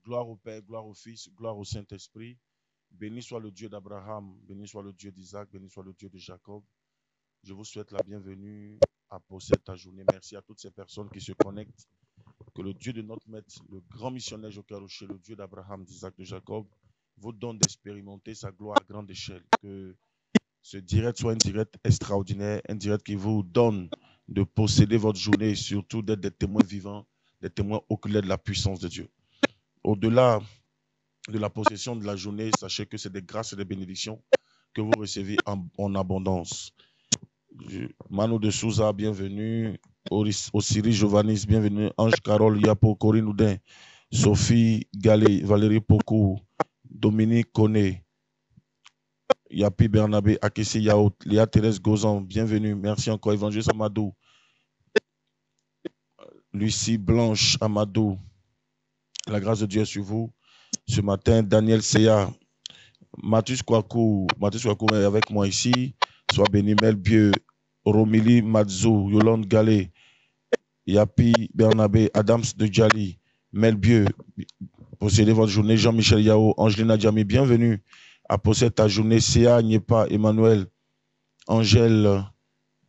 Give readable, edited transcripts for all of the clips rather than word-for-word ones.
Gloire au Père, gloire au Fils, gloire au Saint-Esprit. Béni soit le Dieu d'Abraham, béni soit le Dieu d'Isaac, béni soit le Dieu de Jacob. Je vous souhaite la bienvenue à Possède ta journée. Merci à toutes ces personnes qui se connectent. Que le Dieu de notre maître, le grand missionnaire Joker Rocher, le Dieu d'Abraham, d'Isaac, de Jacob, vous donne d'expérimenter sa gloire à grande échelle. Que ce direct soit un direct extraordinaire, un direct qui vous donne de posséder votre journée et surtout d'être des témoins vivants, des témoins oculaires de la puissance de Dieu. Au-delà de la possession de la journée, sachez que c'est des grâces et des bénédictions que vous recevez en abondance. Manu de Souza, bienvenue. Osiris Giovannis, bienvenue. Ange Carole Yapo, Corinne Oudin, Sophie Gallet, Valérie Pokou, Dominique Koné, Yapi Bernabé, Akessi Yaout, Léa Thérèse Gozan, bienvenue. Merci encore, Évangéliste Amadou. Lucie Blanche Amadou, la grâce de Dieu est sur vous. Ce matin, Daniel Seya, Mathus Kwaku est avec moi ici. Sois béni, Melbieu, Romili Madzo, Yolande Gallet, Yapi Bernabé, Adams de Djali, Melbieu, possédez votre journée. Jean-Michel Yao, Angelina Djami, bienvenue à posséder ta journée. Sia Nyepa, Emmanuel, Angèle,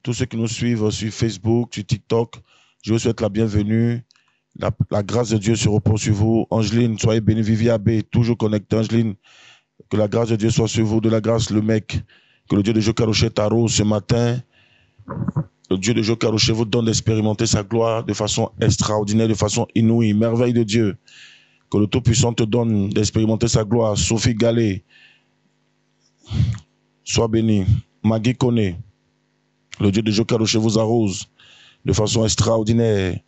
tous ceux qui nous suivent sur Facebook, sur TikTok, je vous souhaite la bienvenue. La grâce de Dieu se repose sur vous. Angeline, soyez bénie. Vivia B, toujours connectée. Angeline, que la grâce de Dieu soit sur vous. De la grâce, le mec, que le Dieu de Joker Rocher t'arrose ce matin. Le Dieu de Joker Rocher vous donne d'expérimenter sa gloire de façon extraordinaire, de façon inouïe. Merveille de Dieu. Que le Tout-Puissant te donne d'expérimenter sa gloire. Sophie Gallet, sois bénie. Maggie Koné, le Dieu de Joker Rocher vous arrose de façon extraordinaire.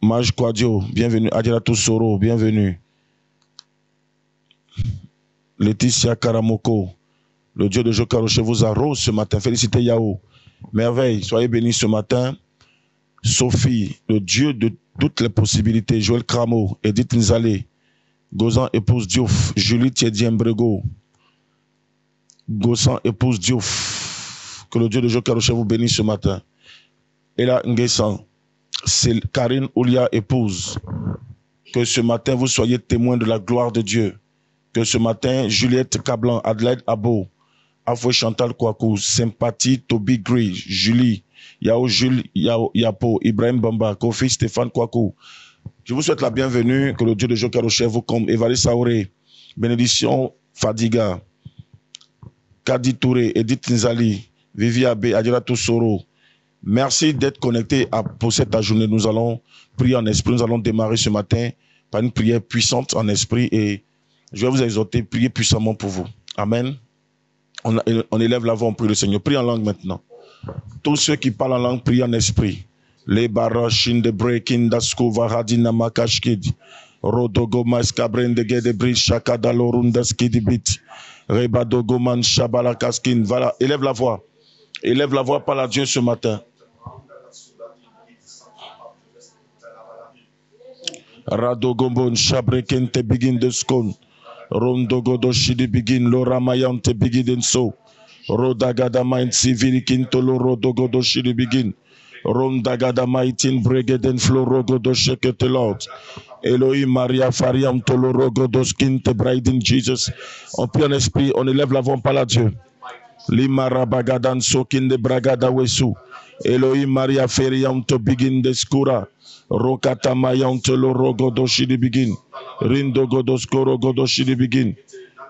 Maj Kwadio, bienvenue. Adiratou Soro, bienvenue. Laetitia Karamoko, le Dieu de Joker Rocher vous arrose ce matin. Félicitez Yao. Merveille, soyez bénis ce matin. Sophie, le Dieu de toutes les possibilités. Joël Kramo, Edith Nzale, Gozan épouse Diouf, Julie Thiedi Mbrego, Gozan épouse Diouf. Que le Dieu de Joker Rocher vous bénisse ce matin. Ella Nguessan, c'est Karine Oulia épouse. Que ce matin vous soyez témoins de la gloire de Dieu. Que ce matin, Juliette Cablan, Adelaide Abo, Afoué Chantal Kouakou, Sympathie, Toby Gray, Julie, Yao Jules, Yao Yapo, Ibrahim Bamba, Kofi Stéphane Kouakou. Je vous souhaite la bienvenue. Que le Dieu de Joker Rocher vous comble. Évariste Saoré, Bénédiction Fadiga, Kadi Touré, Edith Nzali, Vivi Abe, Adiratou Soro. Merci d'être connecté à Possède ta journée. Nous allons prier en esprit. Nous allons démarrer ce matin par une prière puissante en esprit et je vais vous exhorter, prier puissamment pour vous. Amen. On élève la voix, on prie le Seigneur. Prie en langue maintenant. Tous ceux qui parlent en langue, prient en esprit. Les barashin de breaking dasko varadina makashkid. Rodogo maskabren de gedebri shakada lorunda skidibit. Rebadogo man shabala kaskin. Voilà, élève la voix. Élève la voix par la Dieu ce matin. Radogombon shabreken te begin de skon. Rondogodo shidi begin lora mayan te begin so. Rodagada mind civil kintolo rodogodo shidi begin. Rondagada maitin bregeden florogodo shekete Lord. Elohim Maria Fariam tolo rogodo skin te bride in Jesus. On prie en esprit, on élève la voix par la Dieu. Limara bagadan sokin de bragada wesu. Elohim Maria Feriam to begin de skura. Rokata mayan tolo rogodo shidi begin. Rindo godos koro godo shidi begin.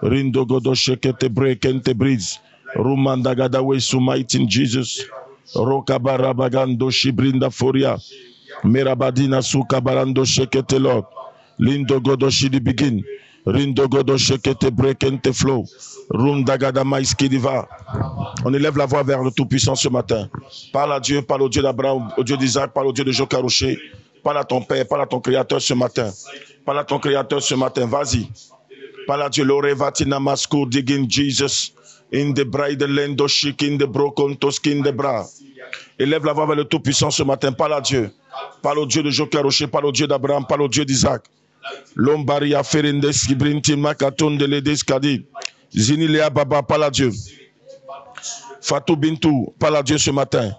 Rindo godo shekete brekente breeze. Rumanda gada wesu might in Jesus. Rokabara bagando shibrinda foria. Merabadina sukabarando shekete Lord. Lindo godo shidi begin. Rindo godo shekete brekente flow. Rundagada maiskidiva. On élève la voix vers le Tout-Puissant ce matin. Parle à Dieu, parle au Dieu d'Abraham, au Dieu d'Isaac, parle au Dieu de Joker Rocher. Parle à ton Père, parle à ton Créateur ce matin. Parle à ton Créateur ce matin, vas-y. Parle à Dieu, Lorevatina Masco, digging Jesus. In the bride lendo chic, in the broken toskin de bras. Élève la voix vers le Tout-Puissant ce matin. Parle à Dieu. Parle au Dieu de Joker Rocher, parle au Dieu d'Abraham, parle au Dieu d'Isaac. Lombaria Ferendes, Gibrinti Makaton de l'Edeskadi. Zini Léa Baba, parle à Dieu. Fatou Bintou, parle à Dieu ce matin.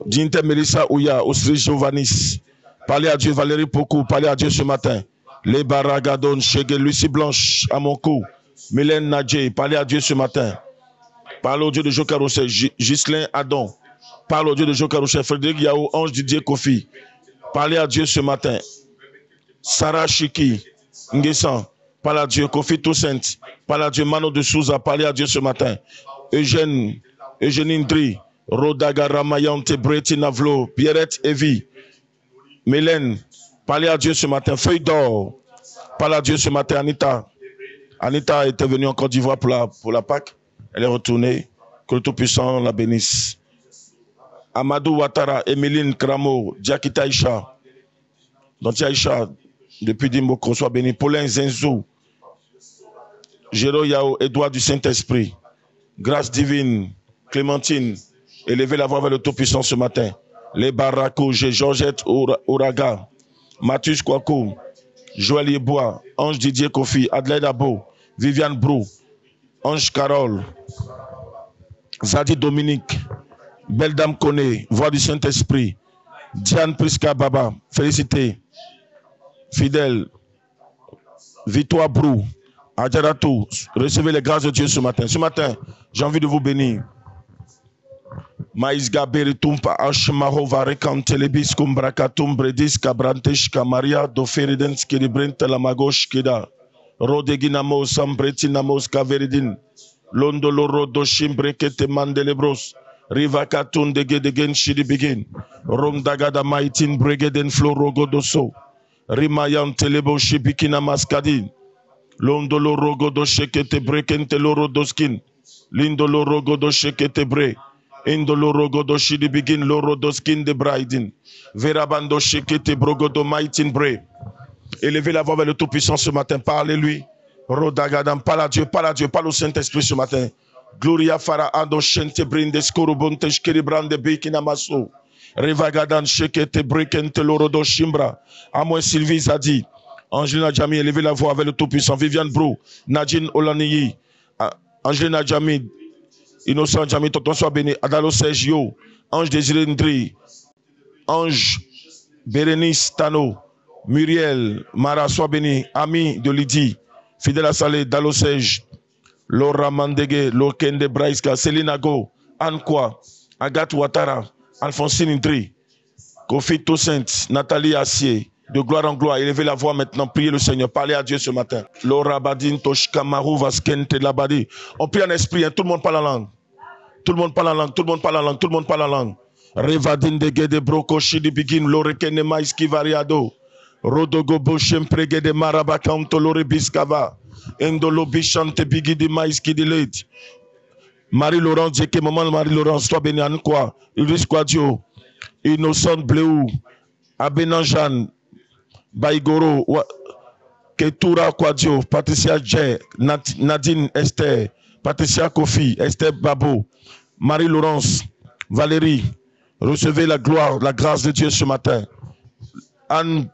Dinte Melissa Ouya, Osri Giovannis. Parlez à Dieu, Valérie Pokou, parlez à Dieu ce matin. Les Baragadon, Chege, Lucie Blanche, à mon cou. Mylène Nadje, parlez à Dieu ce matin. Parlez au Dieu de Joker Rocher, Ghislain Adon. Parle au Dieu de Joker Rocher, Frédéric Yao, Ange Didier Kofi. Parlez à Dieu ce matin. Sarah Chiki, Nguessan, parlez à Dieu. Kofi Toussaint, parlez à Dieu. Mano de Souza, parlez à Dieu ce matin. Eugène Indri, Rodaga Ramayante, Breti Navlo, Pierrette Evi, Mélène, parlez à Dieu ce matin. Feuille d'or, parlez à Dieu ce matin. Anita était venue en Côte d'Ivoire pour la Pâque. Elle est retournée. Que le Tout-Puissant la bénisse. Amadou Ouattara, Emeline Kramo, Diakita Aïcha. Donc Aïcha, depuis Dimboko, soit béni. Paulin Zenzou, Géro Yao, Édouard du Saint-Esprit. Grâce divine, Clémentine, élevez la voix vers le Tout-Puissant ce matin. Les Barako, Georgette Ouraga, Mathieu Kouakou, Joël Yebois, Ange Didier Kofi, Adelaide Abo, Viviane Brou, Ange Carole, Zadi Dominique, Belle Dame Koné, Voix du Saint-Esprit, Diane Priska Baba, félicité, fidèle, Victoire Brou, Adjaratou, recevez les grâces de Dieu ce matin. Ce matin, j'ai envie de vous bénir. Maïs Gaberi Tumpa Ashmaro Varekan Telebis Kumbrakatum Bredis Kabrantesh Kamaria Doferidens Kiribrent Lamagosh Kida Rodeginamo Sambretinamos Kaveridin Londoloro Doshim Brekete Mandelebros Rivakatun Degedegen Shidibigin Romdagada Maitin Bregeden Florogo Doso Rimayan Telebo Shibikina Maskadin Londoloro Godoshekete Brekente Loro Doskin Lindoloro Godoshekete Bre Indoloro Godoshi Begin Loro Doskin de Braidin Verabando Shekete Brogodo Maitin Bre. Élevez la voix vers le Tout-Puissant ce matin, parlez-lui. Rodagadam, parle à Dieu, parle au Saint-Esprit ce matin. Gloria Fara Ado Shente Brindes Korobonte Shkeribrande Bekinamaso. Revagadan Shekete Brekente Lorodo Shimbra. À moi Sylvie Zadi. Angelina Djami, élevez la voix vers le Tout-Puissant. Viviane Brou, Nadine Olaniyi. Angelina Djami, Innocent Djami, Tonton soit béni. Adalo Sergio, Ange Désiré Ndri, Ange Bérénice Tano, Muriel, Mara soit béni. Ami de Lydie, Fidèle à Salé, Dalo Serge, Laura Mandege, Lokende Braïska, Céline Ago, Anne Kwa, Agathe Ouattara, Alphonsine Ndri, Kofi Toussaint, Nathalie Assier. De gloire en gloire, élevez la voix maintenant, priez le Seigneur, parlez à Dieu ce matin. Laura Badin Toshka Marou Vaskente Labadi. On prie en esprit, hein, tout le monde parle en langue. Tout le monde parle en langue, tout le monde parle en langue, tout le monde parle en langue. Revadin de Gede Broko Shidi Begin, Lorekene Maiski Variado. Rodogo Boshem Pregede Marabakanto Lore Biskava. Endolo Bichante Bigidi Maiski Dilet. Marie-Laurence, Djeke Maman Marie-Laurence, toi béni en quoi? Iris Quadio, Innocent Bleu, Abenanjan. Baigoro, Ketura Kwadio, Patricia Dje, Nadine Esther, Patricia Kofi, Esther Babo, Marie-Laurence, Valérie, recevez la gloire, la grâce de Dieu ce matin. Anne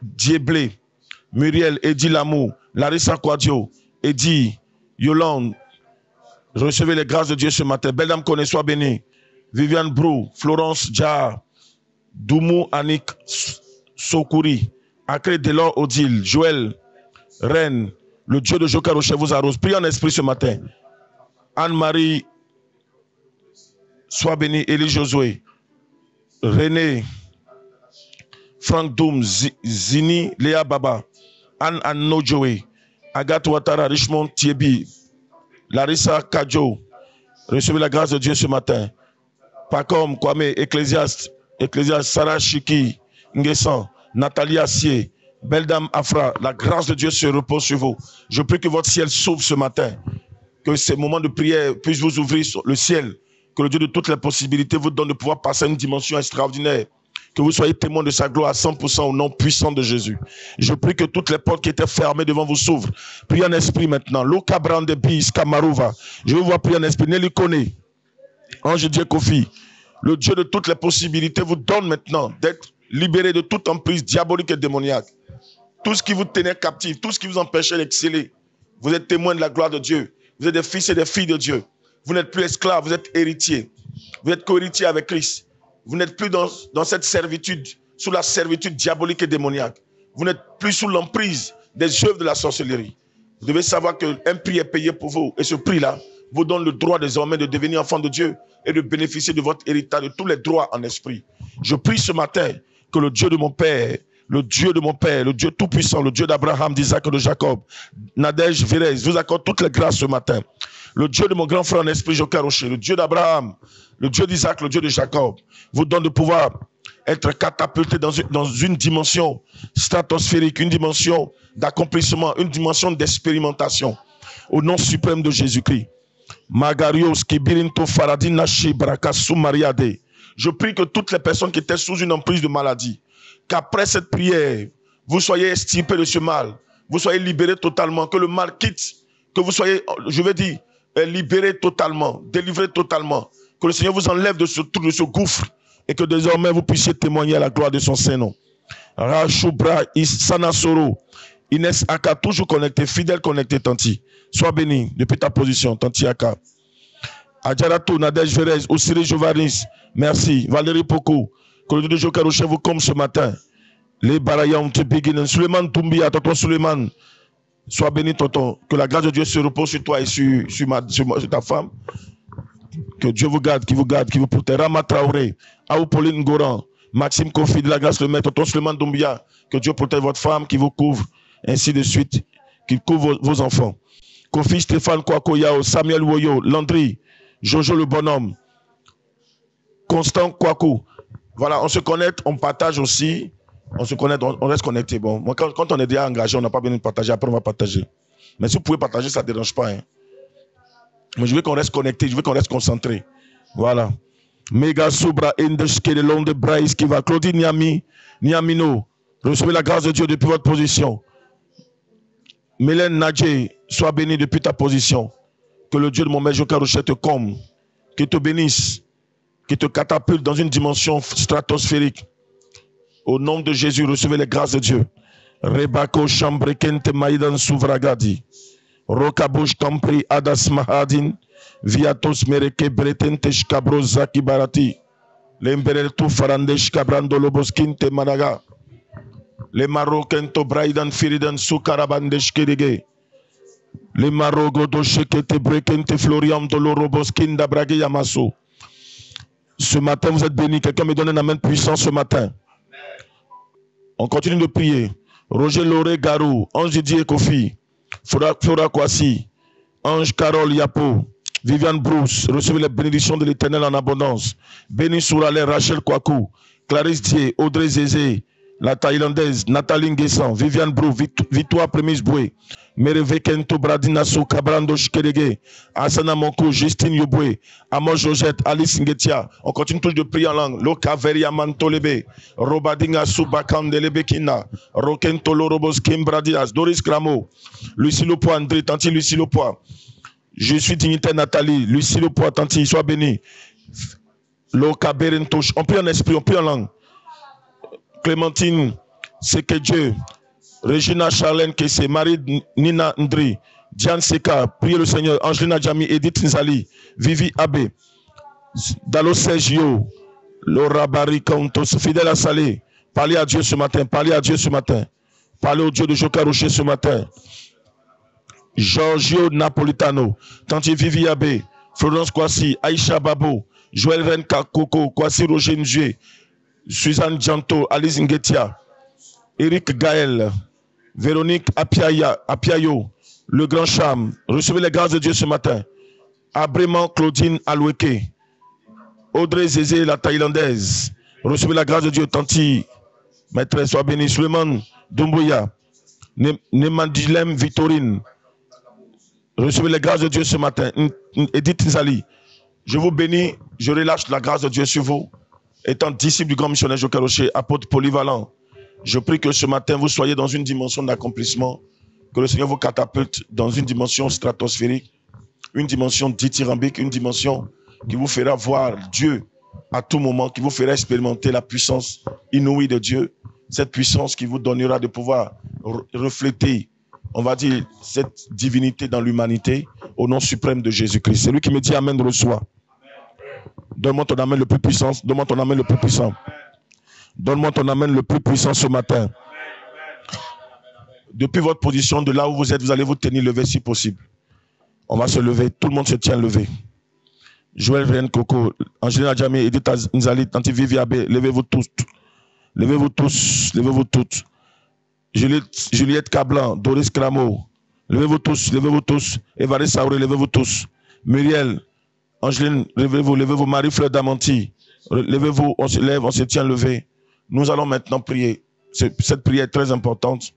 Dieblé, Muriel, Eddie Lamou, Larissa Kwadio, Eddie, Yolande, recevez les grâces de Dieu ce matin. Belle Dame Kone, soit bénie. Viviane Brou, Florence Dja, Doumou Anik Sokouri, Acré Delors Odile, Joël, Reine, le Dieu de Joker Rocher vous arrose. Priez en esprit ce matin. Anne-Marie, sois bénie. Élie Josué, René, Franck Doum, Zini, Léa Baba, Anne Anojoé, Agathe Ouattara, Richmond Thiebi, Larissa Kadjo. Recevez la grâce de Dieu ce matin. Pacom, Kwame, Ecclésiaste, Sarah Chiki, Nguessan, Nathalie Assier, Belle Dame Afra, la grâce de Dieu se repose sur vous. Je prie que votre ciel s'ouvre ce matin, que ces moments de prière puissent vous ouvrir sur le ciel, que le Dieu de toutes les possibilités vous donne de pouvoir passer à une dimension extraordinaire, que vous soyez témoins de sa gloire à 100% au nom puissant de Jésus. Je prie que toutes les portes qui étaient fermées devant vous s'ouvrent. Priez en esprit maintenant. Loka Brande Bis Kamarouva. Je veux voir prier en esprit. Nelly Koné, Ange Dieu Kofi, le Dieu de toutes les possibilités vous donne maintenant d'être libéré de toute emprise diabolique et démoniaque. Tout ce qui vous tenait captif, tout ce qui vous empêchait d'exceller. Vous êtes témoin de la gloire de Dieu. Vous êtes des fils et des filles de Dieu. Vous n'êtes plus esclaves, vous êtes héritiers. Vous êtes co-héritiers avec Christ. Vous n'êtes plus dans cette servitude sous la servitude diabolique et démoniaque. Vous n'êtes plus sous l'emprise des œuvres de la sorcellerie. Vous devez savoir qu'un prix est payé pour vous. Et ce prix-là vous donne le droit désormais de devenir enfant de Dieu et de bénéficier de votre héritage, de tous les droits en esprit. Je prie ce matin que le Dieu de mon Père, le Dieu de mon Père, le Dieu tout-puissant, le Dieu d'Abraham, d'Isaac et de Jacob, Nadège, Vérez, vous accorde toutes les grâces ce matin. Le Dieu de mon grand frère en esprit, Joker Rocher, le Dieu d'Abraham, le Dieu d'Isaac, le Dieu de Jacob, vous donne de pouvoir être catapulté dans une dimension stratosphérique, une dimension d'accomplissement, une dimension d'expérimentation. Au nom suprême de Jésus-Christ. Magarios, Kibirinto, Faradina, Brakasu, Mariade. Je prie que toutes les personnes qui étaient sous une emprise de maladie, qu'après cette prière, vous soyez extirpés de ce mal, vous soyez libérés totalement, que le mal quitte, que vous soyez, je vais dire, libérés totalement, délivrés totalement, que le Seigneur vous enlève de ce trou, de ce gouffre, et que désormais vous puissiez témoigner à la gloire de son Saint-Nom. Rachubra, Sanasoro, Inès Aka, toujours connecté, fidèle connecté, Tanti. Sois béni depuis ta position, Tanti Aka. Adjarato, Nadège Vérez, Osiré Jovaris, merci. Valérie Poko, que le Dieu de Joker Rocher vous comme ce matin. Les Barayam, Tepiginen, Suleiman Toumbia, tonton Suleiman, sois béni, tonton. Que la grâce de Dieu se repose sur toi et sur ta femme. Que Dieu vous garde, qui vous protège. Rama Traoré, Aou Pauline Goran, Maxime Kofi de la grâce le maître, tonton Suleiman Doumbia, que Dieu protège votre femme, qui vous couvre, ainsi de suite, qu'il couvre vos enfants. Kofi Stéphane Kwako Yao, Samuel Woyo, Landry, Jojo le bonhomme, Constant Kwaku. Voilà, on se connecte, on partage aussi. On se connecte, on reste connecté. Bon, moi, quand on est déjà engagé, on n'a pas besoin de partager. Après, on va partager. Mais si vous pouvez partager, ça ne dérange pas. Hein. Mais je veux qu'on reste connecté, je veux qu'on reste concentré. Voilà. Mega Sobra Indeske, le long de Braïs qui va. Claudine Niamino, recevez la grâce de Dieu depuis votre position. Mélène Nadje, sois béni depuis ta position. Que le Dieu de mon maître Joker Rocher te comble, qu'il te bénisse, qu'il te catapulte dans une dimension stratosphérique. Au nom de Jésus, recevez les grâces de Dieu. Rebako Chambre Kente Maïdan Souvragadi. Rokabush Tampri Adas Mahadin. Viatos Mereke Bretente Shkabro Zaki Barati. Lembereltu Farandesh Kabrando Loboskinte Managa. Les Marokento Braidan Firidan Sukarabandesh Kedege. Les Marogo Doshekete Brekente Floriam Doloroboskinda Brage Yamaso. Ce matin, vous êtes bénis. Quelqu'un me donne un amen puissant ce matin. On continue de prier. Roger Loré Garou, Ange Didier Kofi, Flora Kwasi, Ange Carole Yapo, Viviane Bruce, recevez les bénédictions de l'Éternel en abondance. Béni Sourale, Rachel Kwaku, Clarisse Dier, Audrey Zézé, la Thaïlandaise, Nathalie Nguessan, Viviane Brou, Victoire Prémise Boué, Mereve Kento Bradinaso, Cabrando Shkerege, Asana Monko, Justine Yoboué, Amos Josette, Alice Ngetia. On continue toujours de prier en langue. Loka Veria Mantolebe, Robadinga Subakandelebe Kina, Rokentolo Robos Kimbradias, Doris Kramo, Lucie Lepoix, André, Tanti Lucie Lepoix. Je suis dignitaire Nathalie, Lucie Lepoix, Tanti, sois béni. Loka Berentouche. On prie en esprit, on prie en langue. Clémentine, c'est que Dieu. Regina Charlène Kessé, Marie Nina Ndri, Diane Seka, priez le Seigneur, Angelina Djami, Edith Nzali, Vivi Abbé, Dalo Sergio, Laura Barry Kantos, fidèle à Salé, parlez à Dieu ce matin, parlez à Dieu ce matin, parlez au Dieu de Joker Rocher ce matin. Giorgio Napolitano, Tanti Vivi Abbé, Florence Kwasi, Aïcha Babo, Joël Renka Koko, Kwasi Roger Nzue, Suzanne Dianto, Alice Ngetia, Eric Gaël, Véronique Apiayo, le grand charme. Recevez les grâces de Dieu ce matin. Abréman Claudine Aloueke, Audrey Zézé, la Thaïlandaise. Recevez la grâce de Dieu, Tanti, maîtresse, sois béni. Suleiman Doumbouya, Nemandilem Victorine. Recevez les grâces de Dieu ce matin. Edith Nzali, je vous bénis, je relâche la grâce de Dieu sur vous. Étant disciple du grand missionnaire Joker Rocher, apôtre polyvalent, je prie que ce matin, vous soyez dans une dimension d'accomplissement, que le Seigneur vous catapulte dans une dimension stratosphérique, une dimension dithyrambique, une dimension qui vous fera voir Dieu à tout moment, qui vous fera expérimenter la puissance inouïe de Dieu, cette puissance qui vous donnera de pouvoir refléter, on va dire, cette divinité dans l'humanité, au nom suprême de Jésus-Christ. C'est lui qui me dit Amen, reçois. Donne-moi ton amen le plus puissant, donne-moi ton amen le plus puissant. Donne-moi ton amen le plus puissant ce matin. Depuis votre position, de là où vous êtes, vous allez vous tenir levé si possible. On va se lever. Tout le monde se tient levé. Joël Rien Coco, Angelina Djamé, Edith Nzali, Tanti Viviabe, levez-vous tous. Levez-vous tous. Levez-vous toutes. Juliette Cablan, Doris Cramo, levez-vous tous. Levez-vous tous. Évariste Saouré, levez-vous tous. Muriel, Angeline, levez-vous. Marie-Fleur Damanti, levez-vous. On se lève, on se tient levé. Nous allons maintenant prier. Cette prière est très importante.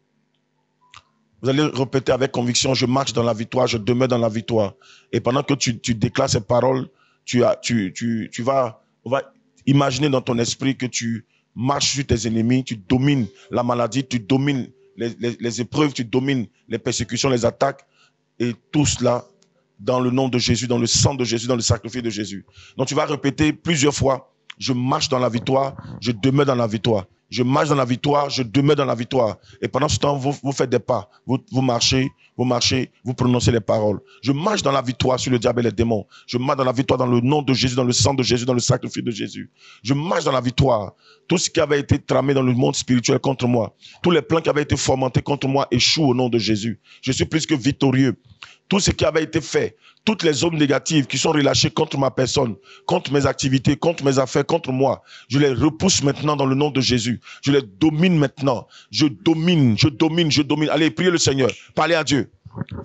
Vous allez répéter avec conviction, je marche dans la victoire, je demeure dans la victoire. Et pendant que tu déclares ces paroles, on va imaginer dans ton esprit que tu marches sur tes ennemis, tu domines la maladie, tu domines les épreuves, tu domines les persécutions, les attaques, et tout cela dans le nom de Jésus, dans le sang de Jésus, dans le sacrifice de Jésus. Donc tu vas répéter plusieurs fois, je marche dans la victoire, je demeure dans la victoire. Je marche dans la victoire, je demeure dans la victoire. Et pendant ce temps, vous faites des pas. Vous marchez, vous prononcez les paroles. Je marche dans la victoire sur le diable et les démons. Je marche dans la victoire dans le nom de Jésus, dans le sang de Jésus, dans le sacrifice de Jésus. Je marche dans la victoire. Tout ce qui avait été tramé dans le monde spirituel contre moi, tous les plans qui avaient été fomentés contre moi échouent au nom de Jésus. Je suis plus que victorieux. Tout ce qui avait été fait, toutes les ondes négatives qui sont relâchées contre ma personne, contre mes activités, contre mes affaires, contre moi, je les repousse maintenant dans le nom de Jésus. Je les domine maintenant. Je domine. Allez, priez le Seigneur. Parlez à Dieu.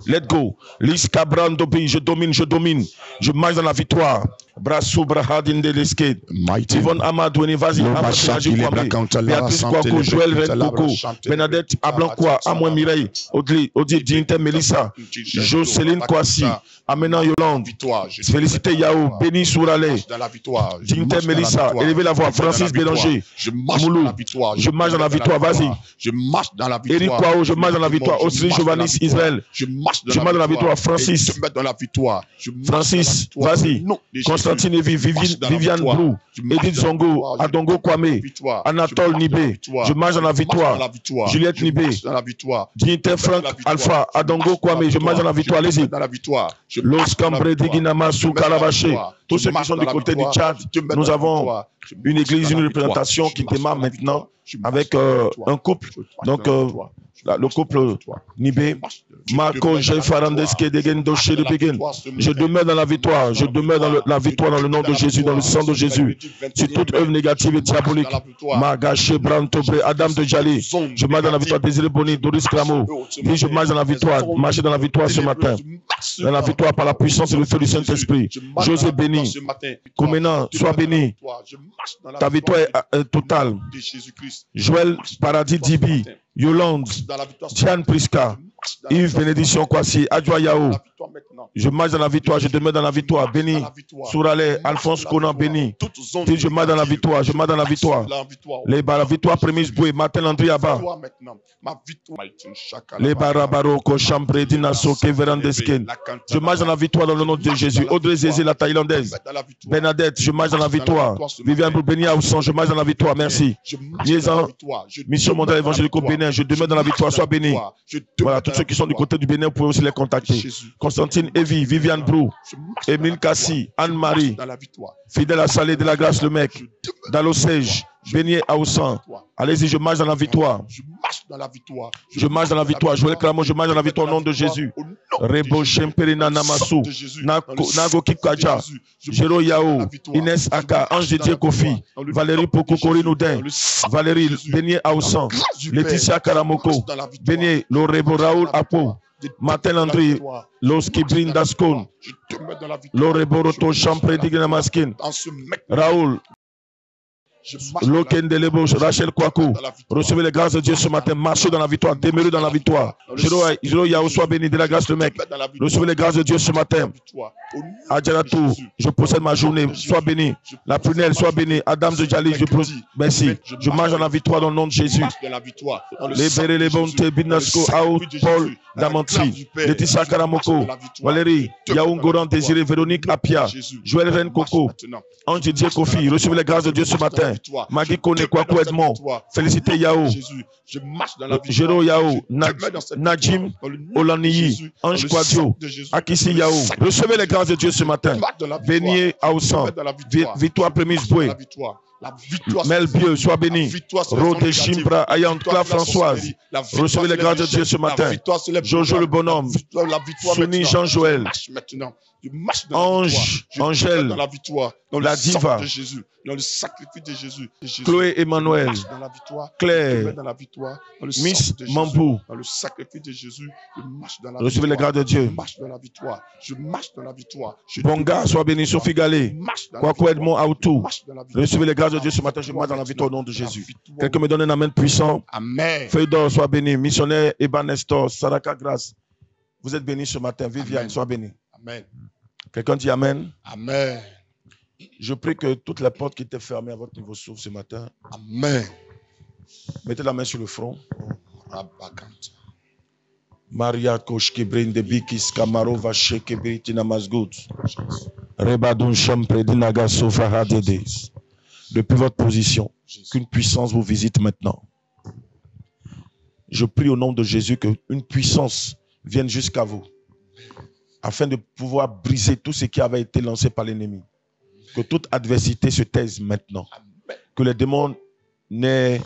Let go. Je domine. Je marche dans la victoire. Brassou Brahadin de l'Esquet. Yvonne Amadou, vas-y. Béatrice Kouakou, Joël Red Coco, Bernadette Ablancois, Amoué Mireille, Odi Dinte Melissa, Jocelyne Kouassi, Amena Yolande, Félicité Yao, Béni Sourale, Dinte Melissa, élevez la voix, Francis Bélanger, Moulou, je marche dans la victoire, vas-y. Eric Kouao, je marche dans la victoire, Osri Jovanis Israël, je marche dans la victoire, Francis, vas-y. Constantine Evi, Viviane Blou, Edith Zongo, Adongo Kwame, Anatole Nibé, je marche dans la victoire. Juliette Nibé, Dignité Franck Alpha, Adongo Kwame, je marche dans la victoire. Allez-y. Los Cambre Diginama Sou Kalabaché. Tous ceux qui sont du côté du Tchad, nous avons une église, une représentation qui démarre maintenant avec un couple. Donc, le couple Nibé, Marco Jefarandeske Degendo Shedebegen. Je demeure dans la victoire. Je demeure dans la victoire dans le nom de Jésus, dans le sang de Jésus. Sur toute œuvre négative et diabolique. Magaché Brantobre, Adam de Jali. Je marche dans la victoire. Désiré Boni, Doris Cramo. Et je marche dans la victoire. Marcher dans la victoire ce matin. Dans la victoire par la puissance et le feu du Saint-Esprit. José béni. Kouménan, sois béni. Ta victoire est totale. Joël Paradis Dibi. Yolande, Tiane Priska, Yves Bénédiction Kwasi, Adjoa Yao. Je marche dans la victoire, je demeure dans la victoire. Béni, Sourale, Alphonse Conan, béni. Je marche dans la victoire, je marche dans la victoire. La victoire prémise Boué, Martin Landry Abba. Les Barabaro, Kochambre, Dinaso, Keverandesken. Je marche dans la victoire dans le nom de Jésus. Audrey Zézé, la Thaïlandaise. Bernadette, je marche dans la victoire. Viviane Béni Aoussan, je marche dans la victoire, merci. Liaison, Mission Mondiale Évangélique au Bénin, je demeure dans la victoire, sois béni. Voilà, tous ceux qui sont du côté du Bénin, vous pouvez aussi les contacter. Constantine Evie, Viviane Brou, Émile Kassi, Anne-Marie, Fidèle à Salé de la Grâce le mec, Dalo Sej, Bénier Aoussan. Allez-y, je marche dans la victoire. Je marche dans la victoire. Joël Cramo, je marche dans la victoire au nom de Jésus. Rebo Shemperina Namasu, Nago Kikaja, Jero Yao, Inès Aka, Ange Didier Kofi, Valérie Pokokori Noudin, Valérie Bénier Aoussan, Laetitia Karamoko, Bénier Lorebo Raoul Apo, Martin Landry, Los Kibrin Daskon, Loreboroto Champre Dignamaskin, Raoul. Lokendelebo, Rachel Kouakou, recevez les grâces de Dieu ce matin, marchez dans la victoire, demeurez dans la victoire. Jero Yao, sois béni de la grâce le mec. Recevez les grâces de Dieu ce matin. Adjaratou, je possède ma journée, sois béni. La prunelle, sois béni. Adam de Djali, merci. Je marche dans la victoire dans le nom de Jésus. Libérez les bontés, Binasco, Aout, Paul, Damanti, Laetitia Karamoko, Valérie, Yaoungoran, Désiré, Véronique Apia, Joël Ren Coco, Ange Didier Kofi, recevez les grâces de Dieu ce matin. Magui Kone Kwaku Edmond, félicité Yao, Jero Yao, Najim Olaniyi, Ange Kwadio, Akisi Yao. Recevez les grâces de Dieu ce matin. Bénier Aoussan, victoire prémise Boué. La victoire Melbieu, sois béni. Rodé Chimbra, Ayant, Claire Françoise. Recevez les grâces de Dieu ce matin. Jojo le bonhomme. Souni Jean-Joël. Ange, Angèle. La diva. Dans le sacrifice de Jésus. Chloé Emmanuel. Claire. Dans la victoire. Dans le Miss de Jésus. Mambou. Dans le sacrifice de Jésus. Je marche dans la Recevez les grâces de Dieu. Je marche dans la victoire. Je marche dans la victoire. Bonga, sois béni. Sophie Galé. Kwaku Edmond Aoutou. Recevez les grâces de Dieu ce matin. Je marche dans la victoire au nom de Jésus. Quelqu'un me donne un amen puissant. Amen. Feuille d'or, sois béni. Missionnaire Eba Nestor. Saraka Grâce. Vous êtes bénis ce matin. Viviane, sois béni. Amen. Quelqu'un dit amen. Amen. Je prie que toutes les portes qui étaient fermées à votre niveau s'ouvrent ce matin. Amen. Mettez la main sur le front. Maria Koshkebrin de Bikis Kamarova Shekebritina Masgoud. Rebadun Shampredinaga Sofa Hadedes. Depuis votre position, qu'une puissance vous visite maintenant. Je prie au nom de Jésus qu'une puissance vienne jusqu'à vous, afin de pouvoir briser tout ce qui avait été lancé par l'ennemi. Que toute adversité se taise maintenant. Que les démons n'aient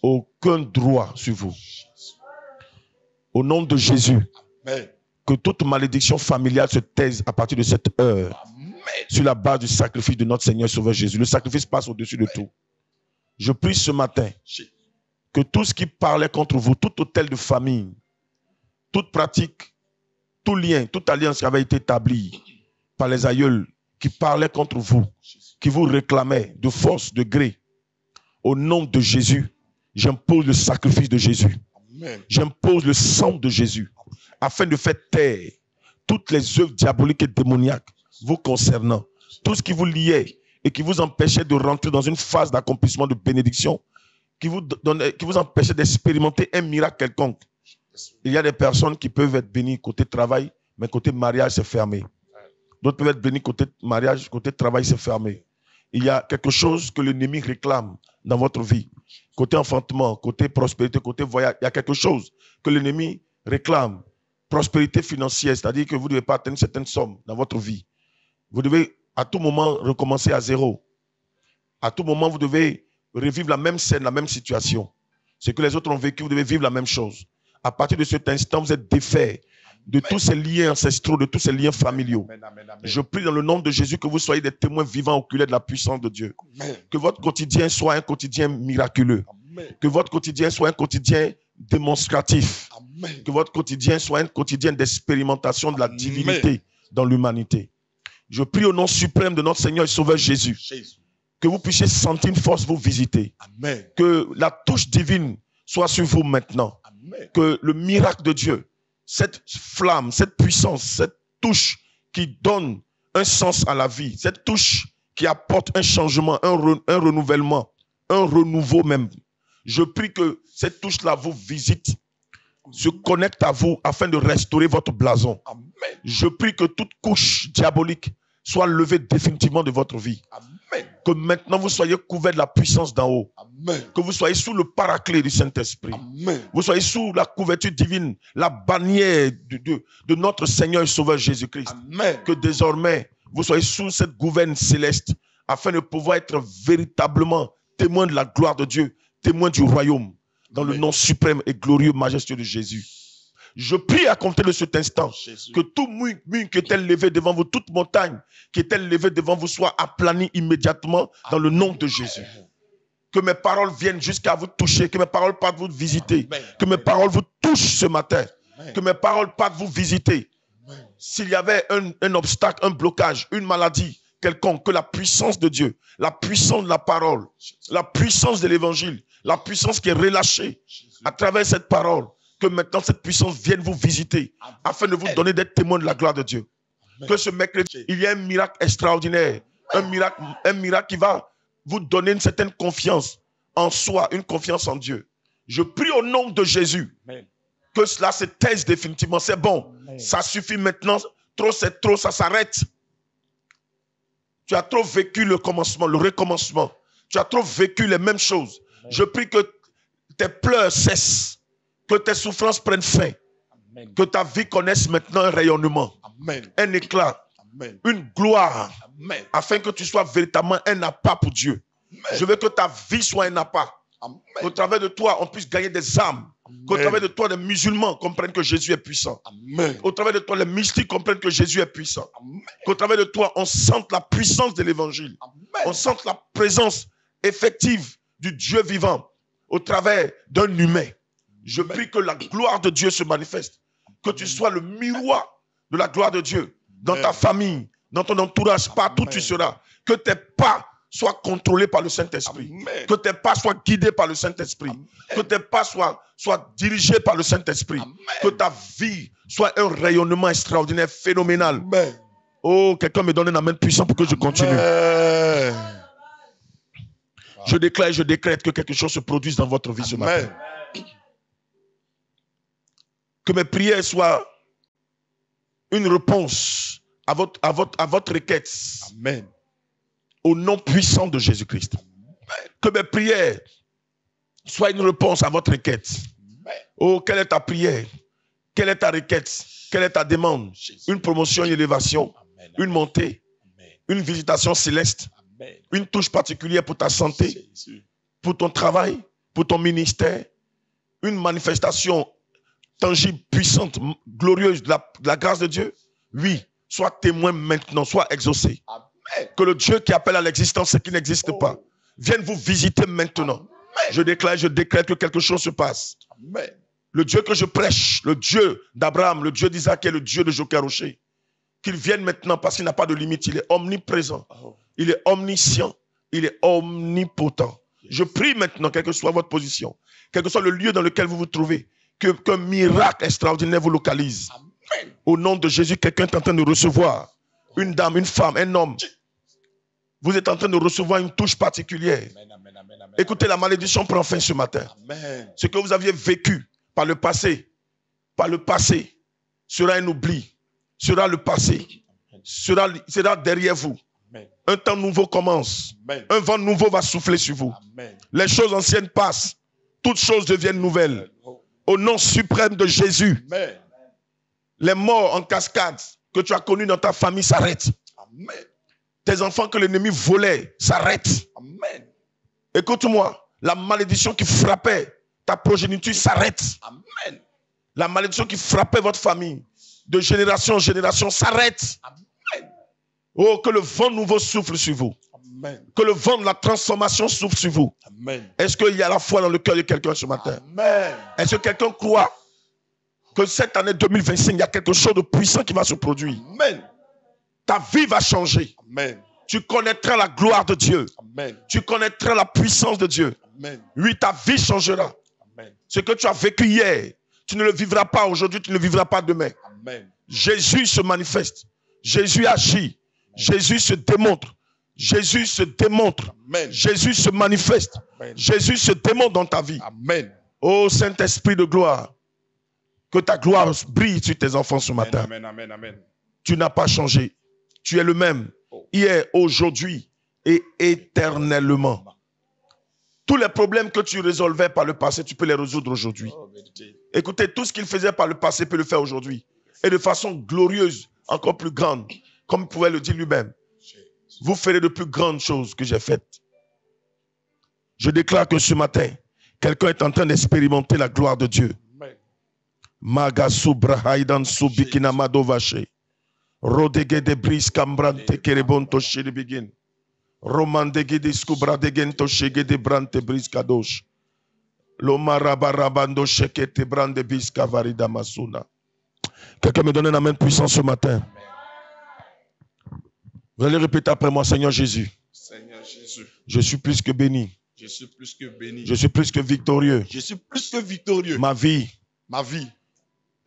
aucun droit sur vous. Au nom de Jésus, que toute malédiction familiale se taise à partir de cette heure. Sur la base du sacrifice de notre Seigneur et Sauveur Jésus. Le sacrifice passe au-dessus de tout. Je prie ce matin que tout ce qui parlait contre vous, tout hôtel de famille, toute pratique, tout lien, toute alliance qui avait été établie par les aïeuls qui parlaient contre vous, qui vous réclamaient de force, de gré, au nom de Jésus, j'impose le sacrifice de Jésus. J'impose le sang de Jésus afin de faire taire toutes les œuvres diaboliques et démoniaques vous concernant. Tout ce qui vous liait et qui vous empêchait de rentrer dans une phase d'accomplissement de bénédiction, qui vous empêchait d'expérimenter un miracle quelconque. Il y a des personnes qui peuvent être bénies côté travail, mais côté mariage, c'est fermé. D'autres peuvent être bénis côté mariage, côté travail, c'est fermé. Il y a quelque chose que l'ennemi réclame dans votre vie. Côté enfantement, côté prospérité, côté voyage, il y a quelque chose que l'ennemi réclame. Prospérité financière, c'est-à-dire que vous ne devez pas atteindre certaines sommes dans votre vie. Vous devez à tout moment recommencer à zéro. À tout moment, vous devez revivre la même scène, la même situation. Ce que les autres ont vécu, vous devez vivre la même chose. À partir de cet instant, vous êtes défait de tous ces liens ancestraux, de tous ces liens familiaux. Je prie dans le nom de Jésus que vous soyez des témoins vivants oculaires de la puissance de Dieu. Que votre quotidien soit un quotidien miraculeux. Que votre quotidien soit un quotidien démonstratif. Que votre quotidien soit un quotidien d'expérimentation de la divinité dans l'humanité. Je prie au nom suprême de notre Seigneur et Sauveur Jésus. Que vous puissiez sentir une force vous visiter. Que la touche divine soit sur vous maintenant. Que le miracle de Dieu, cette flamme, cette puissance, cette touche qui donne un sens à la vie, cette touche qui apporte un changement, un renouvellement, un renouveau même. Je prie que cette touche-là vous visite, se connecte à vous afin de restaurer votre blason. Je prie que toute couche diabolique soit levée définitivement de votre vie. Que maintenant vous soyez couverts de la puissance d'en haut. Que vous soyez sous le paraclet du Saint-Esprit. Vous soyez sous la couverture divine, la bannière de notre Seigneur et Sauveur Jésus-Christ. Que désormais, vous soyez sous cette gouverne céleste afin de pouvoir être véritablement témoin de la gloire de Dieu, témoin du royaume, dans le nom suprême et glorieux, majestueux de Jésus. Je prie à compter de cet instant que tout mur qui était levé devant vous, toute montagne qui était levée devant vous soit aplanie immédiatement dans le nom de Jésus. Que mes paroles viennent jusqu'à vous toucher, que mes paroles partent vous visiter, que mes paroles vous touchent ce matin, que mes paroles partent vous visiter. S'il y avait un obstacle, un blocage, une maladie quelconque, que la puissance de Dieu, la puissance de la parole, la puissance de l'évangile, la puissance qui est relâchée à travers cette parole, que maintenant cette puissance vienne vous visiter afin de vous donner des témoins de la gloire de Dieu. Que ce mercredi, il y a un miracle extraordinaire, un miracle qui va vous donner une certaine confiance en soi, une confiance en Dieu. Je prie au nom de Jésus que cela se taise définitivement. C'est bon, ça suffit maintenant. Trop, c'est trop, ça s'arrête. Tu as trop vécu le commencement, le recommencement. Tu as trop vécu les mêmes choses. Je prie que tes pleurs cessent. Que tes souffrances prennent fin. Amen. Que ta vie connaisse maintenant un rayonnement, un éclat, une gloire, afin que tu sois véritablement un appât pour Dieu. Je veux que ta vie soit un appât. Amen. Qu'au travers de toi, on puisse gagner des âmes. Qu'au travers de toi, les musulmans comprennent que Jésus est puissant. Amen. Qu'au travers de toi, les mystiques comprennent que Jésus est puissant. Amen. Qu'au travers de toi, on sente la puissance de l'évangile. On Amen. sente la présence effective du Dieu vivant au travers d'un humain. Je prie que la gloire de Dieu se manifeste. Que tu sois le miroir de la gloire de Dieu dans ta famille, dans ton entourage, partout où tu seras. Que tes pas soient contrôlés par le Saint-Esprit. Amen. Que tes pas soient guidés par le Saint-Esprit. Que tes pas soient dirigés par le Saint-Esprit. Amen. Que ta vie soit un rayonnement extraordinaire, phénoménal. Amen. Oh, quelqu'un me donne un amen puissant pour que je continue. Amen. Je déclare et je décrète que quelque chose se produise dans votre vie ce matin. Amen. Que mes prières soient une réponse à votre requête Amen. au nom puissant de Jésus-Christ. Que mes prières soient une réponse à votre requête. Oh, quelle est ta prière? Quelle est ta requête? Quelle est ta demande? Une promotion, une élévation, Amen. une montée, Amen. une visitation céleste, Amen. une touche particulière pour ta santé, Jésus. pour ton travail, pour ton ministère, une manifestation tangible, puissante, glorieuse de la grâce de Dieu. Oui, sois témoin maintenant, sois exaucé. Amen. Que le Dieu qui appelle à l'existence ce qui n'existe pas vienne vous visiter maintenant. Je déclare, je décrète que quelque chose se passe. Amen. Le Dieu que je prêche, le Dieu d'Abraham, le Dieu d'Isaac et le Dieu de Joker-Rocher, qu'il vienne maintenant parce qu'il n'a pas de limite. Il est omniprésent, Oh. il est omniscient, il est omnipotent. Je prie maintenant, quelle que soit votre position, quel que soit le lieu dans lequel vous vous trouvez, qu'un miracle extraordinaire vous localise. Amen. Au nom de Jésus, quelqu'un est en train de recevoir, une dame, une femme, un homme. Vous êtes en train de recevoir une touche particulière. Amen. Amen. Amen. Amen. Écoutez, la malédiction prend fin ce matin. Amen. Ce que vous aviez vécu par le passé sera un oubli, sera le passé, sera derrière vous. Amen. Un temps nouveau commence. Amen. Un vent nouveau va souffler sur vous. Amen. Les choses anciennes passent. Toutes choses deviennent nouvelles. Oh. Au nom suprême de Jésus, Amen. les morts en cascade que tu as connus dans ta famille s'arrêtent. Amen. Tes enfants que l'ennemi volait s'arrêtent. Amen. Écoute-moi, la malédiction qui frappait ta progéniture s'arrête. Amen. La malédiction qui frappait votre famille de génération en génération s'arrête. Amen. Oh, que le vent nouveau souffle sur vous. Amen. Que le vent de la transformation souffle sur vous. Amen. Est-ce qu'il y a la foi dans le cœur de quelqu'un ce matin? Amen. Est-ce que quelqu'un croit que cette année 2025, il y a quelque chose de puissant qui va se produire? Amen. Ta vie va changer. Amen. Tu connaîtras la gloire de Dieu. Amen. Tu connaîtras la puissance de Dieu. Amen. Oui, ta vie changera. Amen. Ce que tu as vécu hier, tu ne le vivras pas aujourd'hui, tu ne le vivras pas demain. Amen. Jésus se manifeste. Jésus agit. Jésus se démontre. Jésus se démontre. Amen. Jésus se manifeste. Amen. Jésus se démontre dans ta vie. Amen. Ô Saint-Esprit de gloire, que ta gloire brille sur tes enfants ce matin. Amen. Amen. Amen. Tu n'as pas changé. Tu es le même. Hier, aujourd'hui et éternellement. Tous les problèmes que tu résolvais par le passé, tu peux les résoudre aujourd'hui. Oh, vérité. Écoutez, tout ce qu'il faisait par le passé peut le faire aujourd'hui. Et de façon glorieuse, encore plus grande, comme il pouvait le dire lui-même. Vous ferez de plus grandes choses que j'ai faites. Je déclare que ce matin, quelqu'un est en train d'expérimenter la gloire de Dieu. Amen. Magasu brahaidan subikina madovache. Rodege de bris cambrante kerebonto shiribigin. Romandege de skubradegento shege de brante bris kadosh. Lomarabarabando shekete brande bis kavarida masuna. Quelqu'un me donne un amen puissant ce matin. Vous allez répéter après moi, Seigneur Jésus. Seigneur Jésus, Je suis plus que béni. je suis plus que béni. Je suis plus que victorieux. Je suis plus que victorieux. Ma vie Ma vie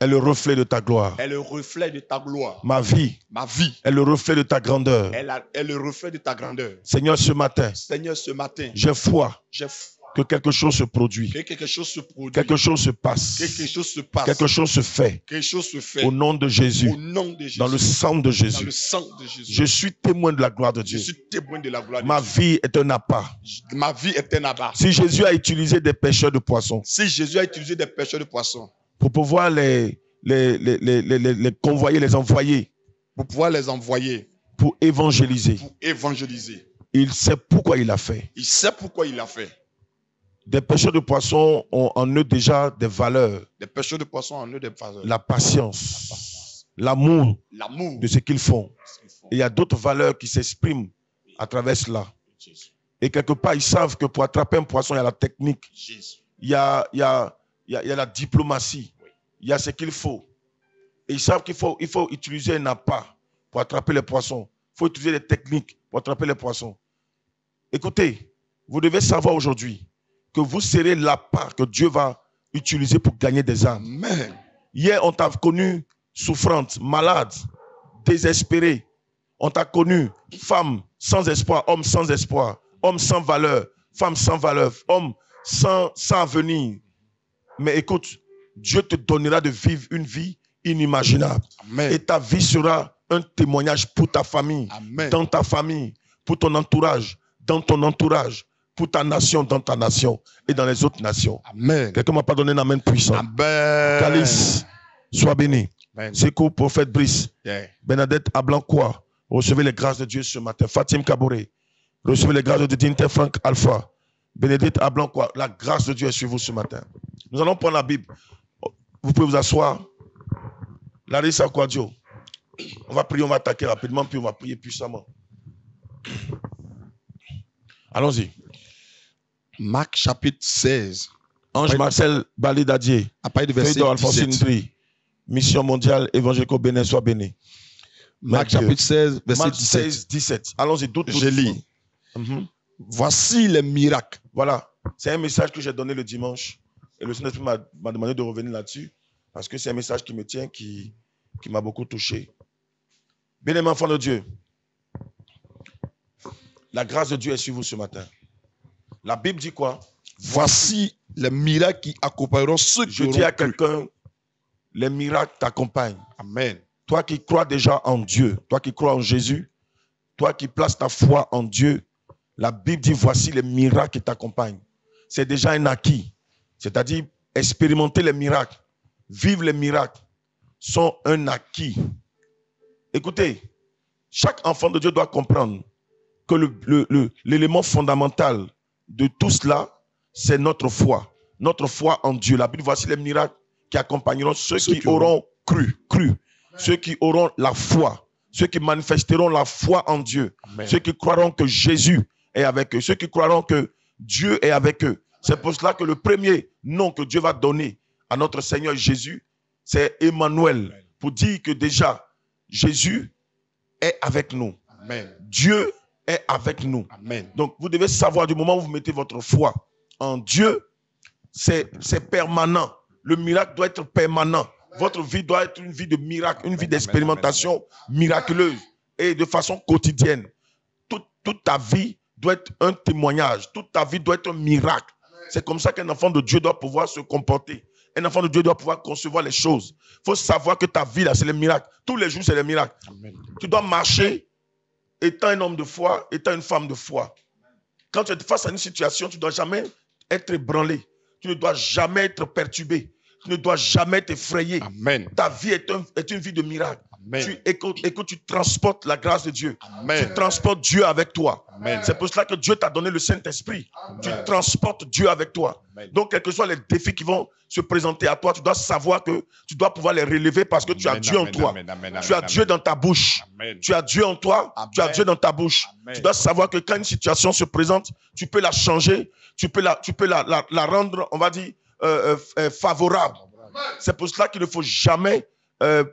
est le reflet de ta gloire. est le reflet de ta gloire. Ma vie Ma vie est le reflet de ta grandeur. est le reflet de ta grandeur. Seigneur, ce matin, Seigneur, ce matin, j'ai foi j'ai foi que quelque chose se produit. que quelque chose se produit. Quelque chose se passe. Quelque chose se passe. Quelque chose se fait. Quelque chose se fait. Au nom de Jésus. Au nom de Jésus. Dans le sang de Dans le Jésus. sang de Jésus. Je suis témoin de la gloire de Je Dieu. suis témoin de la gloire de Ma Dieu. vie est un appât. Ma vie est un abat. Si Jésus a utilisé des pêcheurs de poissons Si Jésus a utilisé des pêcheurs de poissons pour pouvoir les convoyer, les envoyer pour pouvoir les envoyer, pour évangéliser, pour évangéliser, Il sait pourquoi il a fait. Il sait pourquoi il l'a fait. Des pêcheurs de poissons ont en eux déjà des valeurs, Les pêcheurs de poissons en eux des valeurs. la patience, l'amour L'amour. de ce qu'ils font. ce qu'ils font. Et il y a d'autres valeurs qui s'expriment à travers cela. Jésus. Et quelque part, ils savent que pour attraper un poisson, il y a la technique, Jésus. il y a la diplomatie, il y a ce qu'il faut. Et ils savent qu'il faut utiliser un appât pour attraper les poissons. Il faut utiliser des techniques pour attraper les poissons. Écoutez, vous devez savoir aujourd'hui que vous serez l'appât que Dieu va utiliser pour gagner des âmes. Amen. Hier, on t'a connu souffrante, malade, désespérée. On t'a connu femme sans espoir, homme sans espoir, homme sans valeur, femme sans valeur, homme sans avenir. Mais écoute, Dieu te donnera de vivre une vie inimaginable. Amen. Et ta vie sera un témoignage pour ta famille, Amen. dans ta famille, pour ton entourage, dans ton entourage, pour ta nation, dans ta nation et dans les autres nations. Amen. Quelqu'un m'a pas donné un amen puissant. Amen. Calice, sois béni. Amen. Secours, prophète Brice, Yeah. Bernadette Ablancois, recevez les grâces de Dieu ce matin. Fatim Kaboré, recevez les grâces de Dieu. Franck Alpha, Bénédicte Ablancois, la grâce de Dieu est sur vous ce matin. Nous allons prendre la Bible. Vous pouvez vous asseoir. Larissa Quadio. On va prier, on va attaquer rapidement, puis on va prier puissamment. Allons-y. Marc chapitre 16. Ange Marcel Balidadier, À partir du verset Fédor Alphonsine 17. Ndri, Mission mondiale évangélico Bénin, soit béni. Marc Dieu. chapitre 16, verset Marc 17. 16, 17. Allons-y, d'autres. Je lis. Mhm. Voici les miracles. Voilà, c'est un message que j'ai donné le dimanche. Et le Saint-Esprit m'a demandé de revenir là-dessus. Parce que c'est un message qui me tient, qui m'a beaucoup touché. Bien-aimés enfants de Dieu, la grâce de Dieu est sur vous ce matin. La Bible dit quoi? Voici les miracles qui accompagneront ceux qui Je auront dis à cru. quelqu'un, les miracles t'accompagnent. Amen. Toi qui crois déjà en Dieu, toi qui crois en Jésus, toi qui places ta foi en Dieu, la Bible dit voici les miracles qui t'accompagnent. C'est déjà un acquis. C'est-à-dire expérimenter les miracles, vivre les miracles sont un acquis. Écoutez, chaque enfant de Dieu doit comprendre que l'élément fondamental de tout cela, c'est notre foi en Dieu. La Bible, voici les miracles qui accompagneront ceux qui auront cru, ceux qui auront la foi, ceux qui manifesteront la foi en Dieu, Amen. ceux qui croiront que Jésus est avec eux, ceux qui croiront que Dieu est avec eux. C'est pour cela que le premier nom que Dieu va donner à notre Seigneur Jésus, c'est Emmanuel, pour dire que déjà, Jésus est avec nous. Amen. Dieu est avec nous. Amen. Donc, vous devez savoir du moment où vous mettez votre foi en Dieu, c'est permanent. Le miracle doit être permanent. Votre vie doit être une vie de miracle, une vie d'expérimentation miraculeuse et de façon quotidienne. Toute ta vie doit être un témoignage. Toute ta vie doit être un miracle. C'est comme ça qu'un enfant de Dieu doit pouvoir se comporter. Un enfant de Dieu doit pouvoir concevoir les choses. Il faut savoir que ta vie, là, c'est le miracle. Tous les jours, c'est le miracle. Amen. Tu dois marcher étant un homme de foi, étant une femme de foi. Quand tu es face à une situation, tu ne dois jamais être ébranlé. Tu ne dois jamais être perturbé. Tu ne dois jamais t'effrayer. Amen. Ta vie est une vie de miracle. Amen. Écoute, tu transportes la grâce de Dieu. Amen. Tu transportes Dieu avec toi. Amen. C'est pour cela que Dieu t'a donné le Saint-Esprit. Tu transportes Dieu avec toi. Amen. Donc, quels que soient les défis qui vont se présenter à toi, tu dois savoir que tu dois pouvoir les relever parce que tu as Amen, Dieu en amen, toi. amen, amen, Tu as amen, Dieu amen. dans ta bouche. Amen. Tu as Dieu en toi, tu as Amen. Dieu dans ta bouche. Amen. Tu dois savoir que quand une situation se présente, tu peux la changer, tu peux la rendre, on va dire, favorable. C'est pour cela qu'il ne faut jamais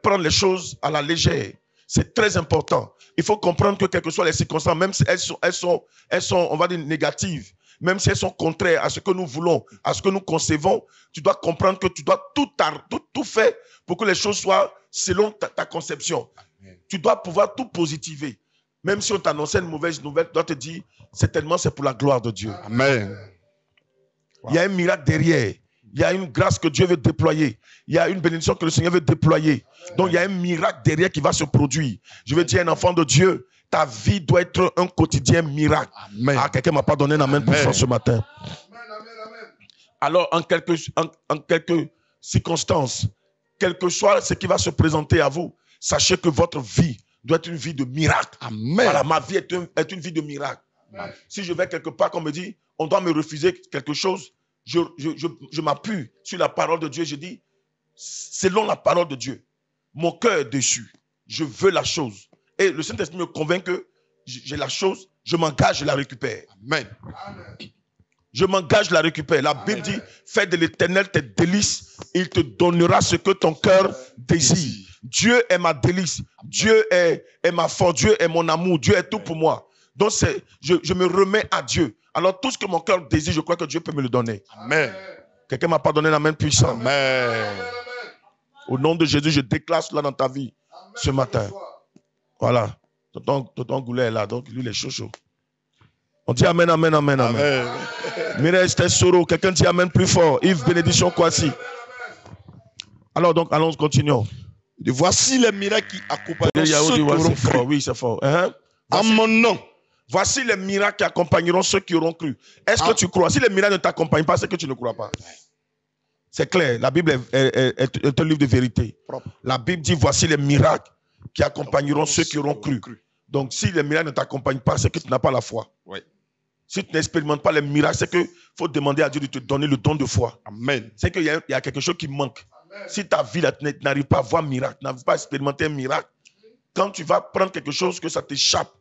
prendre les choses à la légère. C'est très important. Il faut comprendre que quelles que soient les circonstances, même si elles sont, on va dire, négatives, même si elles sont contraires à ce que nous voulons, à ce que nous concevons, tu dois comprendre que tu dois tout faire pour que les choses soient selon ta conception. Amen. Tu dois pouvoir tout positiver. Même si on t'annonçait une mauvaise nouvelle, tu dois te dire, certainement c'est pour la gloire de Dieu. Amen. Il y a un miracle derrière. Il y a une grâce que Dieu veut déployer. Il y a une bénédiction que le Seigneur veut déployer. Donc il y a un miracle derrière qui va se produire. Je veux dire, un enfant de Dieu, ta vie doit être un quotidien miracle. Amen. Ah, quelqu'un m'a pas donné un amen puissant ce matin. Alors, en quelques circonstances, quel que soit ce qui va se présenter à vous, sachez que votre vie doit être une vie de miracle. Amen. Voilà, ma vie est une vie de miracle. Si je vais quelque part, qu'on me dit, on doit me refuser quelque chose, je m'appuie sur la parole de Dieu. Je dis, selon la parole de Dieu, mon cœur est déçu. Je veux la chose. Et le Saint-Esprit me convainc que j'ai la chose, je m'engage, je la récupère. Amen. Je m'engage, je la récupère. La Bible dit, fais de l'Éternel tes délices, il te donnera ce que ton cœur désire. Dieu est ma délice. Dieu est ma force. Dieu est mon amour. Dieu est tout pour moi. Donc, je me remets à Dieu. Alors, tout ce que mon cœur désire, je crois que Dieu peut me le donner. Amen. Quelqu'un m'a pas donné la main puissante. Amen. Au nom de Jésus, je déclare cela dans ta vie ce matin. Voilà. Tonton Goulet est là, donc lui, il est chaud. On dit amen, amen, amen, amen. Amen. Mireille Esther Soro, quelqu'un dit amen plus fort. Yves Bénédiction Kwasi. Alors, donc, allons, continuons. Voici les miracles qui accompagneront ceux qui auront cru. Oui, c'est fort. En mon nom. Voici les miracles qui accompagneront ceux qui auront cru. Est-ce que tu crois? Si les miracles ne t'accompagnent pas, c'est que tu ne crois pas. C'est clair. La Bible est un livre de vérité. La Bible dit, voici les miracles qui accompagneront ceux qui auront cru. Donc, si les miracles ne t'accompagnent pas, c'est que tu n'as pas la foi. Oui. Si tu n'expérimentes pas les miracles, c'est qu'il faut demander à Dieu de te donner le don de foi. Amen. C'est qu'il y a quelque chose qui manque. Amen. Si ta vie n'arrive pas à voir un miracle, n'arrive pas à expérimenter un miracle, quand tu vas prendre quelque chose que ça t'échappe,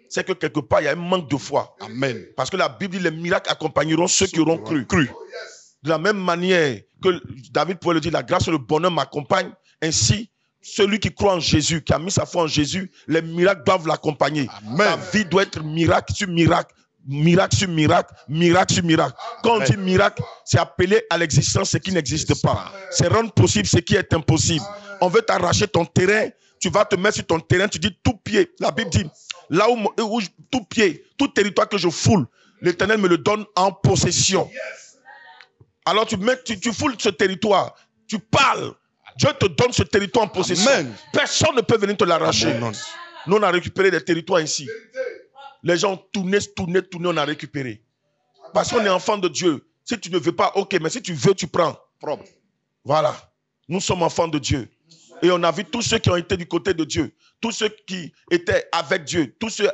c'est que quelque part, il y a un manque de foi. Amen. Parce que la Bible dit, les miracles accompagneront ceux qui auront cru. De la même manière que David pouvait le dire, la grâce et le bonheur m'accompagnent, ainsi, celui qui croit en Jésus, qui a mis sa foi en Jésus, les miracles doivent l'accompagner. Ta vie doit être miracle sur miracle, miracle sur miracle, miracle sur miracle. Quand on dit miracle, c'est appeler à l'existence ce qui n'existe pas. C'est rendre possible ce qui est impossible. On veut t'arracher ton terrain, tu vas te mettre sur ton terrain, tu dis tout pied. La Bible dit, là où tout pied, tout territoire que je foule, l'Éternel me le donne en possession. Alors tu foules ce territoire, tu parles, Dieu te donne ce territoire en possession. Amen. Personne ne peut venir te l'arracher. Nous, on a récupéré des territoires ici. Les gens ont tourné, on a récupéré. Parce qu'on est enfant de Dieu. Si tu ne veux pas, ok, mais si tu veux, tu prends. Voilà. Nous sommes enfants de Dieu. Et on a vu tous ceux qui ont été du côté de Dieu. Tous ceux qui étaient avec Dieu. Tous ceux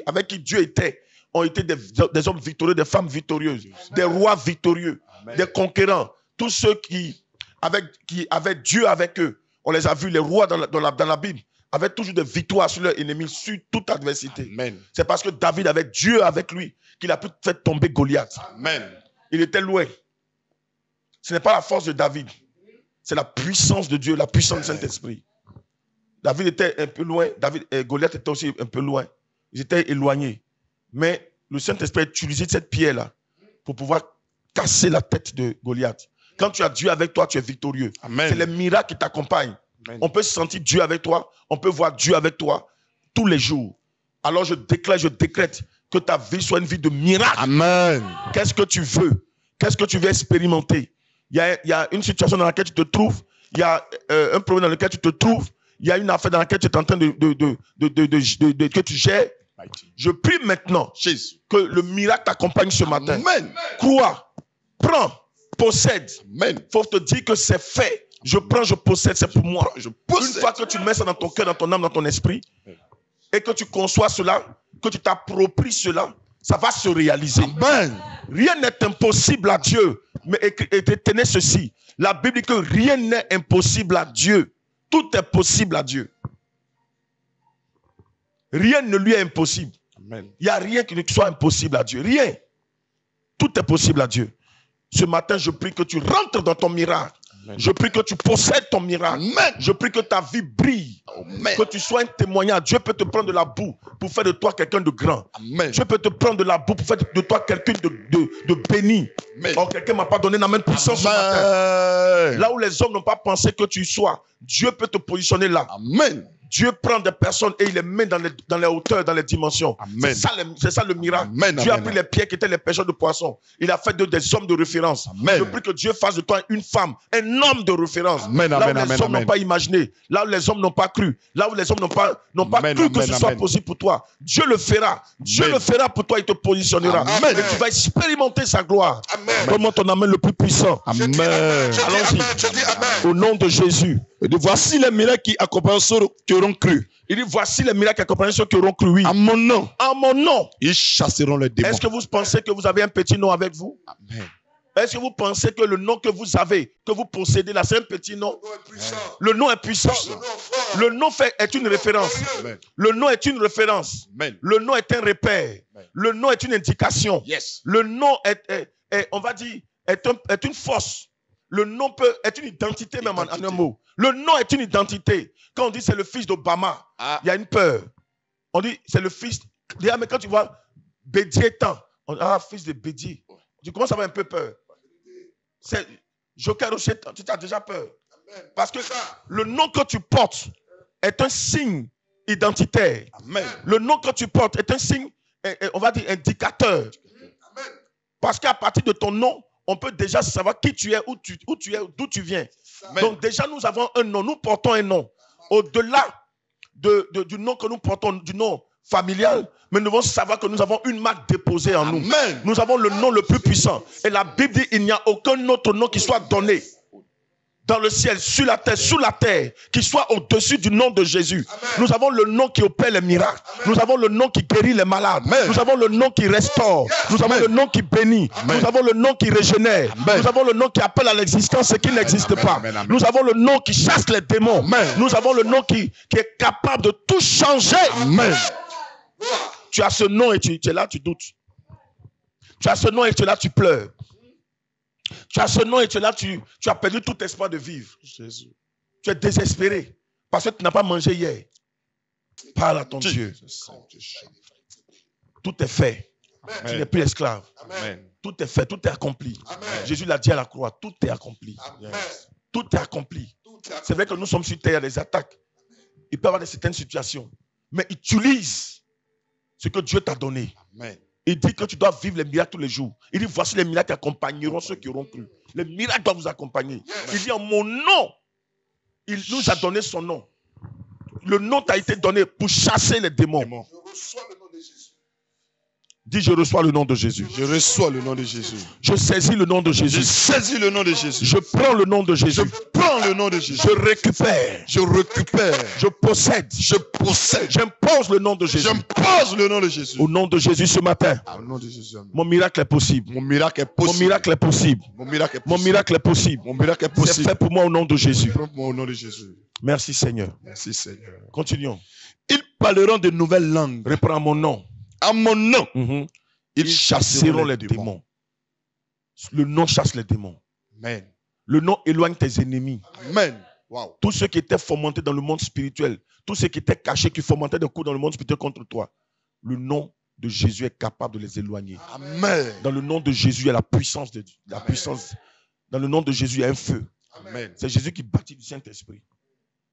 avec qui Dieu était. Ont été des hommes victorieux, des femmes victorieuses. Des rois victorieux. Amen. Des conquérants. Tous ceux qui avaient Dieu avec eux. On les a vus, les rois dans la Bible. Avaient toujours des victoires sur leurs ennemis, sur toute adversité. C'est parce que David avait Dieu avec lui qu'il a pu faire tomber Goliath. Amen. Il était loin. Ce n'est pas la force de David. C'est la puissance de Dieu, la puissance du Saint-Esprit. David était un peu loin. Goliath était aussi un peu loin. Ils étaient éloignés. Mais le Saint-Esprit a utilisé cette pierre-là pour pouvoir casser la tête de Goliath. Quand tu as Dieu avec toi, tu es victorieux. C'est les miracles qui t'accompagnent. Amen. On peut sentir Dieu avec toi. On peut voir Dieu avec toi tous les jours. Alors je déclare, je décrète que ta vie soit une vie de miracle. Amen. Qu'est-ce que tu veux? Qu'est-ce que tu veux expérimenter? Il y a une situation dans laquelle tu te trouves. Il y a un problème dans lequel tu te trouves. Il y a une affaire dans laquelle tu es en train que tu gères. Je prie maintenant que le miracle t'accompagne ce matin. Amen. Crois, prends, possède. Il faut te dire que c'est fait. Je prends, je possède, c'est pour moi. Une fois que tu mets ça dans ton cœur, dans ton âme, dans ton esprit, et que tu conçois cela, que tu t'appropries cela, ça va se réaliser. Amen. Rien n'est impossible à Dieu. Mais tenez ceci. La Bible dit que rien n'est impossible à Dieu. Tout est possible à Dieu. Rien ne lui est impossible. Il n'y a rien qui ne soit impossible à Dieu. Rien. Tout est possible à Dieu. Ce matin, je prie que tu rentres dans ton miracle. Amen. Je prie que tu possèdes ton miracle. Amen. Je prie que ta vie brille. Amen. Que tu sois un témoignage. Dieu peut te prendre de la boue pour faire de toi quelqu'un de grand. Amen. Dieu peut te prendre de la boue pour faire de toi quelqu'un de béni. Or, quelqu'un ne m'a pas donné la même puissance ce matin. Là où les hommes n'ont pas pensé que tu sois, Dieu peut te positionner là. Amen. Dieu prend des personnes et il les met dans les hauteurs, dans les dimensions. C'est ça le miracle. Amen, Dieu a pris les pierres qui étaient les pêcheurs de poissons. Il a fait d'eux des hommes de référence. Amen. Je prie que Dieu fasse de toi une femme, un homme de référence. Amen, là où les hommes n'ont pas imaginé, là où les hommes n'ont pas cru, là où les hommes n'ont pas cru que ce soit possible pour toi. Dieu le fera. Dieu le fera pour toi, il te positionnera. Amen. Et tu vas expérimenter sa gloire. Donne-moi ton amen le plus puissant. Amen. Allons-y. Au nom de Jésus. Il dit, voici les miracles qui accompagneront ceux qui auront cru. Il dit, voici les miracles qui accompagneront ceux qui auront cru, oui. En mon nom, En mon nom. ils chasseront les démons. Est-ce que vous pensez que vous avez un petit nom avec vous? Amen. Est-ce que vous pensez que le nom que vous avez, que vous possédez là, c'est un petit nom? Le nom est puissant. Le nom est une référence. Amen. Le nom est une référence. Amen. Le nom est un repère. Le nom est une indication. Yes. Le nom est, on va dire, est une force. Le nom peut être une identité même en un mot. Le nom est une identité. Quand on dit c'est le fils d'Obama, il y a une peur. On dit c'est le fils. Mais quand tu vois Bédier tant, on dit fils de Bédier. Tu commences à avoir un peu peur. C'est Joker au Chétan, tu as déjà peur. Parce que le nom que tu portes est un signe identitaire. Amen. Le nom que tu portes est un signe, on va dire, indicateur. Parce qu'à partir de ton nom, on peut déjà savoir qui tu es, où tu es, d'où tu viens. Amen. Donc déjà, nous avons un nom, nous portons un nom. Au-delà du nom que nous portons, du nom familial, mais nous devons savoir que nous avons une marque déposée en nous. Amen. Nous avons le nom le plus puissant. Et la Bible dit il n'y a aucun autre nom qui soit donné dans le ciel, sur la terre, sous la terre, qui soit au-dessus du nom de Jésus. Amen. Nous avons le nom qui opère les miracles. Amen. Nous avons le nom qui guérit les malades. Amen. Nous avons le nom qui restaure. Yes. Nous avons le nom qui bénit. Amen. Nous avons le nom qui régénère. Amen. Nous avons le nom qui appelle à l'existence ce qui n'existe pas. Amen. Nous avons le nom qui chasse les démons. Amen. Nous avons le nom qui est capable de tout changer. Amen. Tu as ce nom et tu es là, tu doutes. Tu as ce nom et tu es là, tu pleures. Tu as ce nom et tu es là, tu as perdu tout espoir de vivre. Jésus. Tu es désespéré parce que tu n'as pas mangé hier. Parle à ton Dieu. Tout est fait. Amen. Tu n'es plus esclave. Amen. Tout est fait, tout est accompli. Amen. Jésus l'a dit à la croix, tout est accompli. Yes. Tout est accompli. C'est vrai que nous sommes sur terre, il y a des attaques. Il peut y avoir certaines situations. Mais utilise ce que Dieu t'a donné. Amen. Il dit que tu dois vivre les miracles tous les jours. Il dit, voici les miracles qui accompagneront ceux qui auront cru. Les miracles doivent vous accompagner. Yes. Il dit, en mon nom, il nous a donné son nom. Le nom t'a été donné pour chasser les démons. Je reçois le nom de Jésus. Dis, je reçois le nom de Jésus. Je reçois le nom de Jésus. Je saisis le nom de Jésus. Je saisis le nom de Jésus. Je prends le nom de Jésus. Je prends le nom de Jésus. Je récupère. Je récupère. Je possède. Je possède. J'impose le nom de Jésus. J'impose le nom de Jésus. Au nom de Jésus ce matin. Au nom de Jésus. Mon miracle est possible. Mon miracle est possible. Mon miracle est possible. Mon miracle est possible. Mon miracle est possible. Mon miracle est possible. C'est fait pour moi au nom de Jésus. C'est fait pour moi au nom de Jésus. Merci Seigneur. Merci Seigneur. Continuons. Ils parleront de nouvelles langues. Reprends mon nom. À mon nom. Ils chasseront les démons. Le nom chasse les démons. Amen. Le nom éloigne tes ennemis. Amen. Wow. Tous ceux qui étaient fomentés dans le monde spirituel, tous ceux qui étaient cachés, qui fomentaient des coups dans le monde spirituel contre toi, le nom de Jésus est capable de les éloigner. Amen. Dans le nom de Jésus, il y a la puissance de Dieu. La puissance. Dans le nom de Jésus, il y a un feu. Amen. C'est Jésus qui bâtit du Saint-Esprit.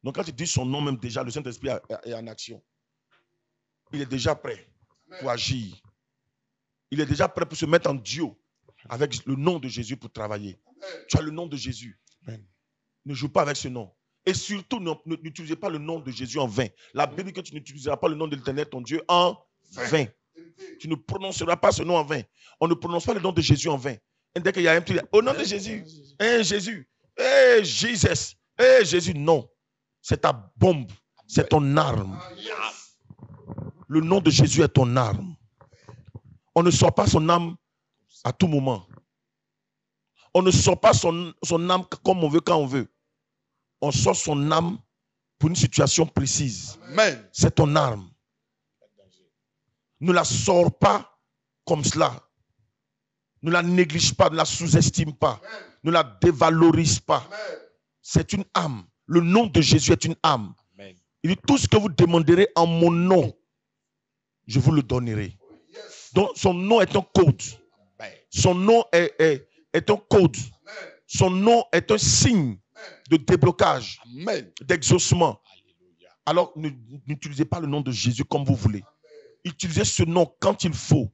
Donc quand tu dis son nom même déjà, le Saint-Esprit est en action. Il est déjà prêt pour agir. Il est déjà prêt pour se mettre en duo avec le nom de Jésus pour travailler. Tu as le nom de Jésus. Amen. Ne joue pas avec ce nom. Et surtout, n'utilisez pas le nom de Jésus en vain. La Bible dit que tu n'utiliseras pas le nom de l'Éternel, ton Dieu, en vain. Tu ne prononceras pas ce nom en vain. On ne prononce pas le nom de Jésus en vain. Et dès qu'il y a un petit, au nom de Jésus, Jésus, Jesus, Jésus, non. C'est ta bombe, c'est ton arme. Le nom de Jésus est ton arme. On ne sort pas son âme à tout moment. On ne sort pas son âme comme on veut, quand on veut. On sort son âme pour une situation précise. Amen. C'est ton arme. Ne la sors pas comme cela. Ne la néglige pas, ne la sous-estime pas. Amen. Ne la dévalorise pas. Amen. C'est une âme. Le nom de Jésus est une âme. Amen. Il dit, tout ce que vous demanderez en mon nom, je vous le donnerai. Donc son nom est un code. Son nom est un code. Son nom est un signe de déblocage, d'exaucement. Alors n'utilisez pas le nom de Jésus comme vous voulez. Utilisez ce nom quand il faut.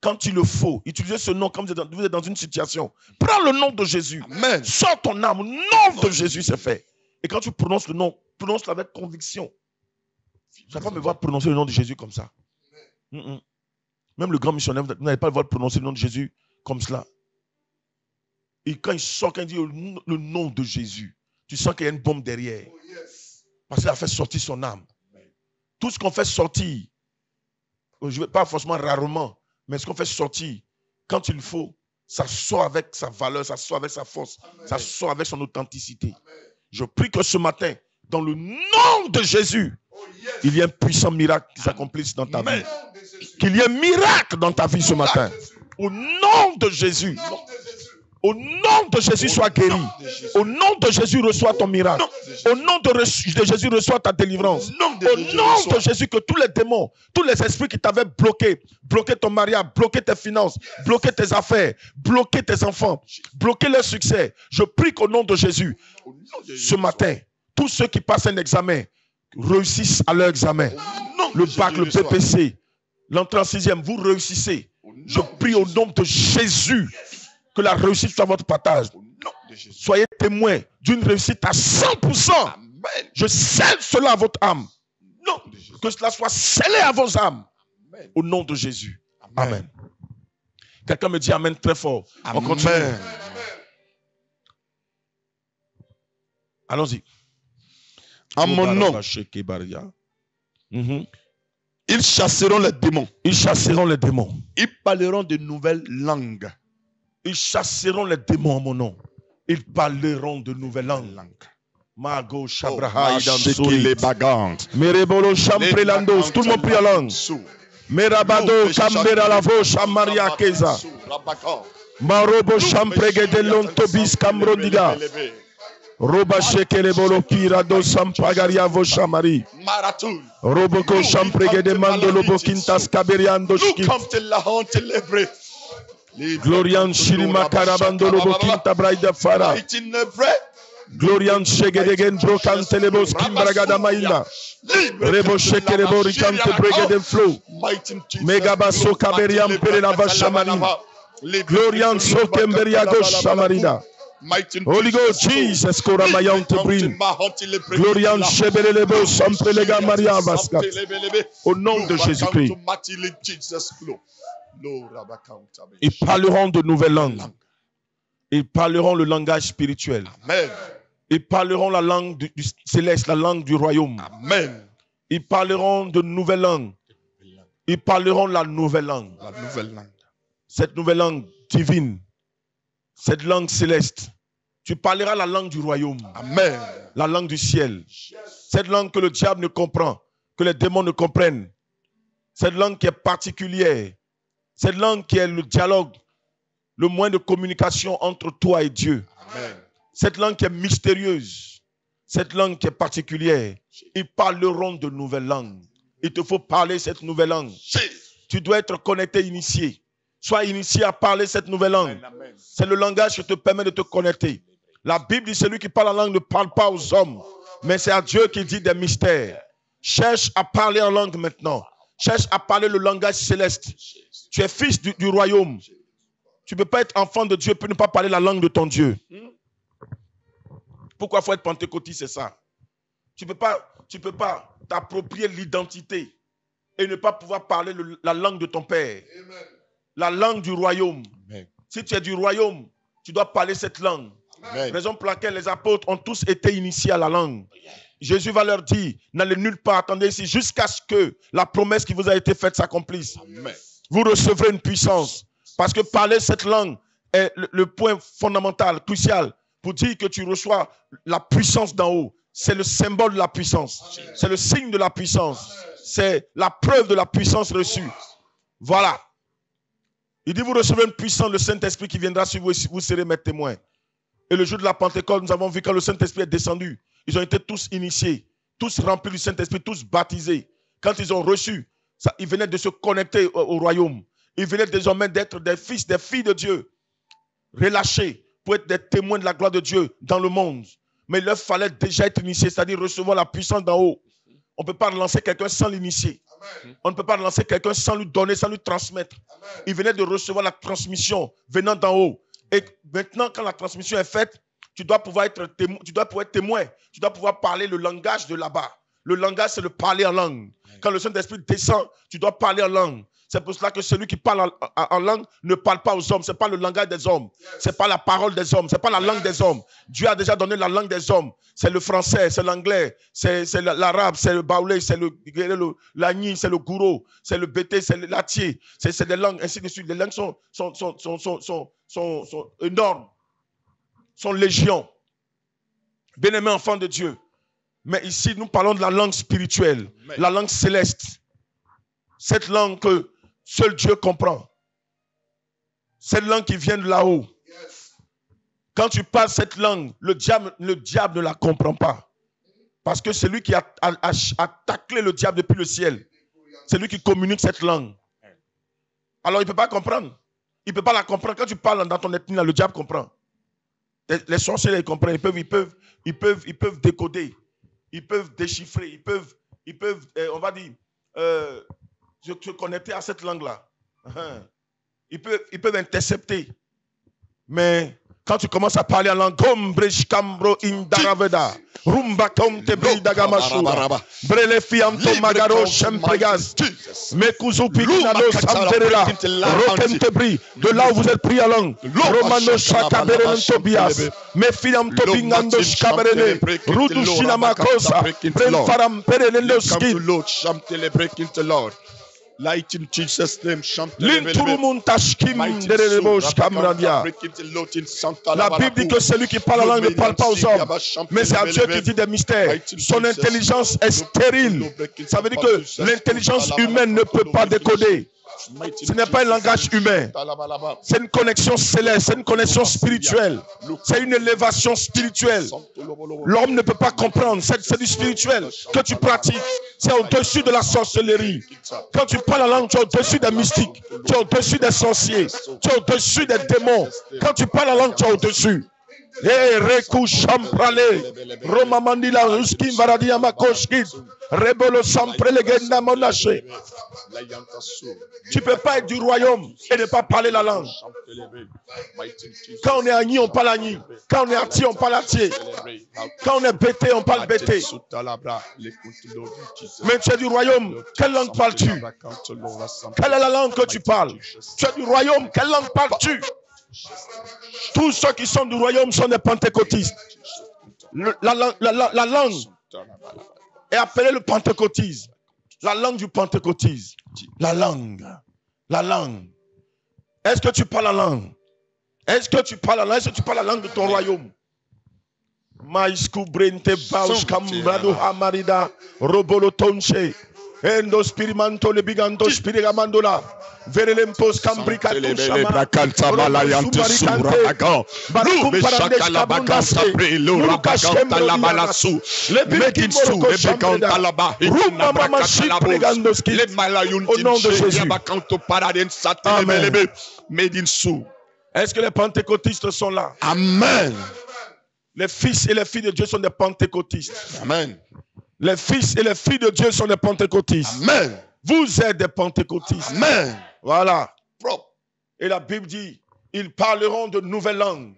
Quand il le faut. Utilisez ce nom quand vous êtes dans une situation. Prends le nom de Jésus. Amen. Sors ton âme. Au nom de Jésus, c'est fait. Et quand tu prononces le nom, prononce-le avec conviction. Je ne vais pas me voir prononcer le nom de Jésus comme ça. Même le grand missionnaire, vous n'allez pas le voir prononcer le nom de Jésus comme cela. Et quand il sort, quand il dit le nom de Jésus, tu sens qu'il y a une bombe derrière. Parce qu'il a fait sortir son âme. Tout ce qu'on fait sortir, je ne veux pas forcément rarement, mais ce qu'on fait sortir, quand il faut, ça sort avec sa valeur, ça sort avec sa force, ça sort avec son authenticité. Je prie que ce matin, dans le nom de Jésus, il y ait un puissant miracle qui s'accomplisse dans ta vie. Qu'il y ait un miracle dans ta vie ce matin. Au nom de Jésus. Au nom de Jésus, sois guéri. Au nom de Jésus, reçois ton miracle. Au nom de Jésus, reçois ta délivrance. Au nom de Jésus, que tous les démons, tous les esprits qui t'avaient bloqué ton mariage, bloqué tes finances, bloqué tes affaires, bloqué tes enfants, bloqué leur succès. Je prie qu'au nom de Jésus, ce matin, tous ceux qui passent un examen réussissent à leur examen. Le bac, le BPC, l'entrée en 6e, vous réussissez. Je prie au nom de Jésus que la réussite soit votre partage. Soyez témoins d'une réussite à 100%. Amen. Je scelle cela à votre âme. Que cela soit scellé à vos âmes. Amen. Au nom de Jésus. Amen. Amen. Quelqu'un me dit Amen très fort. Amen. On continue. Allons-y. En mon nom, ils chasseront les démons. Ils chasseront les démons. Ils parleront de nouvelles langues. Ils chasseront les démons en mon nom. Ils parleront de nouvelles langues. Mago Shabraha les bagantes. Merebolo Champrelandos. Tout le monde prie en langue. Merabado Cambera Lavo Chamaria Keza. Marobo Champregedellon Tobis Camrondiga. Roba Shekelebolo Pirado Sampagaria Voshamari. Roboko Champregede Mandolobo Quintas Caberiando Shki. Glorian Shirima Karabandolo Bokinta Braida Fara. Glorian Shegedegen Brocantelebos Kimbragada Maina. Rebo Shekelebo Ricante Bregede Flow. Megabaso Kaberiam Perelava Shamarina. Glorian Sokemberia Gosh Shamarina. Holy Ghost, Jesus, Koramayan Tebrin. Glorian Shebelebo Sampelega Maria Vascat. Au nom de Jésus-Christ. Ils parleront de nouvelles langues. Ils parleront le langage spirituel. Amen. Ils parleront la langue du céleste, la langue du royaume. Amen. Ils parleront de nouvelles langues. Ils parleront la nouvelle langue. La nouvelle langue. Cette nouvelle langue divine. Cette langue céleste. Tu parleras la langue du royaume. Amen. La langue du ciel. Cette langue que le diable ne comprend, que les démons ne comprennent. Cette langue qui est particulière. Cette langue qui est le dialogue, le moyen de communication entre toi et Dieu. Amen. Cette langue qui est mystérieuse. Cette langue qui est particulière. Ils parleront de nouvelles langues. Il te faut parler cette nouvelle langue. Tu dois être connecté, initié. Sois initié à parler cette nouvelle langue. C'est le langage qui te permet de te connecter. La Bible dit celui qui parle la langue ne parle pas aux hommes, mais c'est à Dieu qui dit des mystères. Cherche à parler en langue maintenant. Cherche à parler le langage céleste. Tu es fils du royaume. Tu ne peux pas être enfant de Dieu pour ne pas parler la langue de ton Dieu. Pourquoi il faut être pentecôtiste, c'est ça. Tu ne peux pas t'approprier l'identité et ne pas pouvoir parler la langue de ton Père. Amen. La langue du royaume. Amen. Si tu es du royaume, tu dois parler cette langue. Amen. Raison pour laquelle les apôtres ont tous été initiés à la langue. Jésus va leur dire, n'allez nulle part, attendez ici, jusqu'à ce que la promesse qui vous a été faite s'accomplisse. Amen. Vous recevrez une puissance. Parce que parler cette langue est le point fondamental, crucial, pour dire que tu reçois la puissance d'en haut. C'est le symbole de la puissance. C'est le signe de la puissance. C'est la preuve de la puissance reçue. Voilà. Il dit, vous recevez une puissance, le Saint-Esprit qui viendra sur vous et vous serez mes témoins. Et le jour de la Pentecôte, nous avons vu quand le Saint-Esprit est descendu, ils ont été tous initiés, tous remplis du Saint-Esprit, tous baptisés. Quand ils ont reçu, ils venaient de se connecter au royaume. Ils venaient désormais d'être des fils, des filles de Dieu, relâchés pour être des témoins de la gloire de Dieu dans le monde. Mais il leur fallait déjà être initiés, c'est-à-dire recevoir la puissance d'en haut. On ne peut pas relancer quelqu'un sans l'initier. On ne peut pas relancer quelqu'un sans lui donner, sans lui transmettre. Amen. Il venait de recevoir la transmission venant d'en haut. Et maintenant, quand la transmission est faite, tu dois pouvoir être témoin. Tu dois pouvoir parler le langage de là-bas. Le langage, c'est le parler en langue. Amen. Quand le Saint-Esprit descend, tu dois parler en langue. C'est pour cela que celui qui parle en langue ne parle pas aux hommes. Ce n'est pas le langage des hommes. Ce n'est pas la parole des hommes. Ce n'est pas la langue des hommes. Dieu a déjà donné la langue des hommes. C'est le français, c'est l'anglais, c'est l'arabe, c'est le baoulé, c'est l'agni, c'est le gouro, c'est le bété, c'est le latier. C'est des langues, ainsi de suite. Les langues sont énormes, sont légion. Bien-aimés enfants de Dieu. Mais ici, nous parlons de la langue spirituelle, la langue céleste. Cette langue que seul Dieu comprend. Cette langue qui vient de là-haut. Quand tu parles cette langue, le diable ne la comprend pas. Parce que c'est lui qui a taclé le diable depuis le ciel. C'est lui qui communique cette langue. Alors il ne peut pas comprendre. Il ne peut pas la comprendre. Quand tu parles dans ton ethnie, le diable comprend. Les sorciers, ils comprennent. Ils peuvent décoder. Ils peuvent déchiffrer. Ils peuvent on va dire, se connecter à cette langue-là. Ils peuvent intercepter. Mais quand tu commences à parler en langue, Rumba comme te brille d'agamasura. Brele fianto magaro chempregaz. Mekuzu pikinado samperela. Rotem te brille. De là où vous êtes pris en langue. Romano shakaberelen tobias. Me fianto bingando shkaberene. Rudu shinamakosa. Bren faram perelendo skin. Light in Jesus' name. La Bible dit que celui qui parle la langue ne parle pas aux hommes, mais c'est à Dieu qui dit des mystères. Son intelligence est stérile. Ça veut dire que l'intelligence humaine ne peut pas décoder. Ce n'est pas un langage humain. C'est une connexion céleste, c'est une connexion spirituelle. C'est une élévation spirituelle. L'homme ne peut pas comprendre. C'est du spirituel que tu pratiques. C'est au-dessus de la sorcellerie. Quand tu parles la langue, tu es au-dessus des mystiques. Tu es au-dessus des sorciers. Tu es au-dessus des démons. Quand tu parles la langue, tu es au-dessus. Eh, Reku Champrale, Roma Mandila, Uskin Varadia Makoshkid, Rebolo Sampre Legenda Monache. Tu ne peux pas être du royaume et ne pas parler la langue. Quand on est Agni, on parle Agni. Quand on est Ati, on parle Ati. Quand on est Bété, on parle Bété. Mais tu es du royaume, quelle langue parles-tu? Quelle est la langue que tu parles? Tu es du royaume, quelle langue parles-tu? Tous ceux qui sont du royaume sont des pentecôtistes. La langue est appelée le pentecôtisme. La langue du pentecôtisme. La langue. La langue. Est-ce que tu parles la langue? Est-ce que tu parles la langue? Est-ce que tu parles la langue de ton royaume? Maïskou brente bauch kambrado amarida robolo tonche. Endo spirimanto le biganto spirigamandola. Verelempos cambrica tushama. Canta malayante suragan. Lu meshaka la baganta pre lu rabaganta la balasu. Le beginsu le beganta la ba. Ruma mama shipregandoski. Le malayun tinche bakanto paraden satelebe medinsu. Est-ce que les pentecôtistes sont là? Amen. Les fils et les filles de Dieu sont des pentecôtistes. Amen. Les fils et les filles de Dieu sont des pentecôtistes. Amen. Vous êtes des pentecôtistes. Amen. Voilà. Et la Bible dit, ils parleront de nouvelles langues.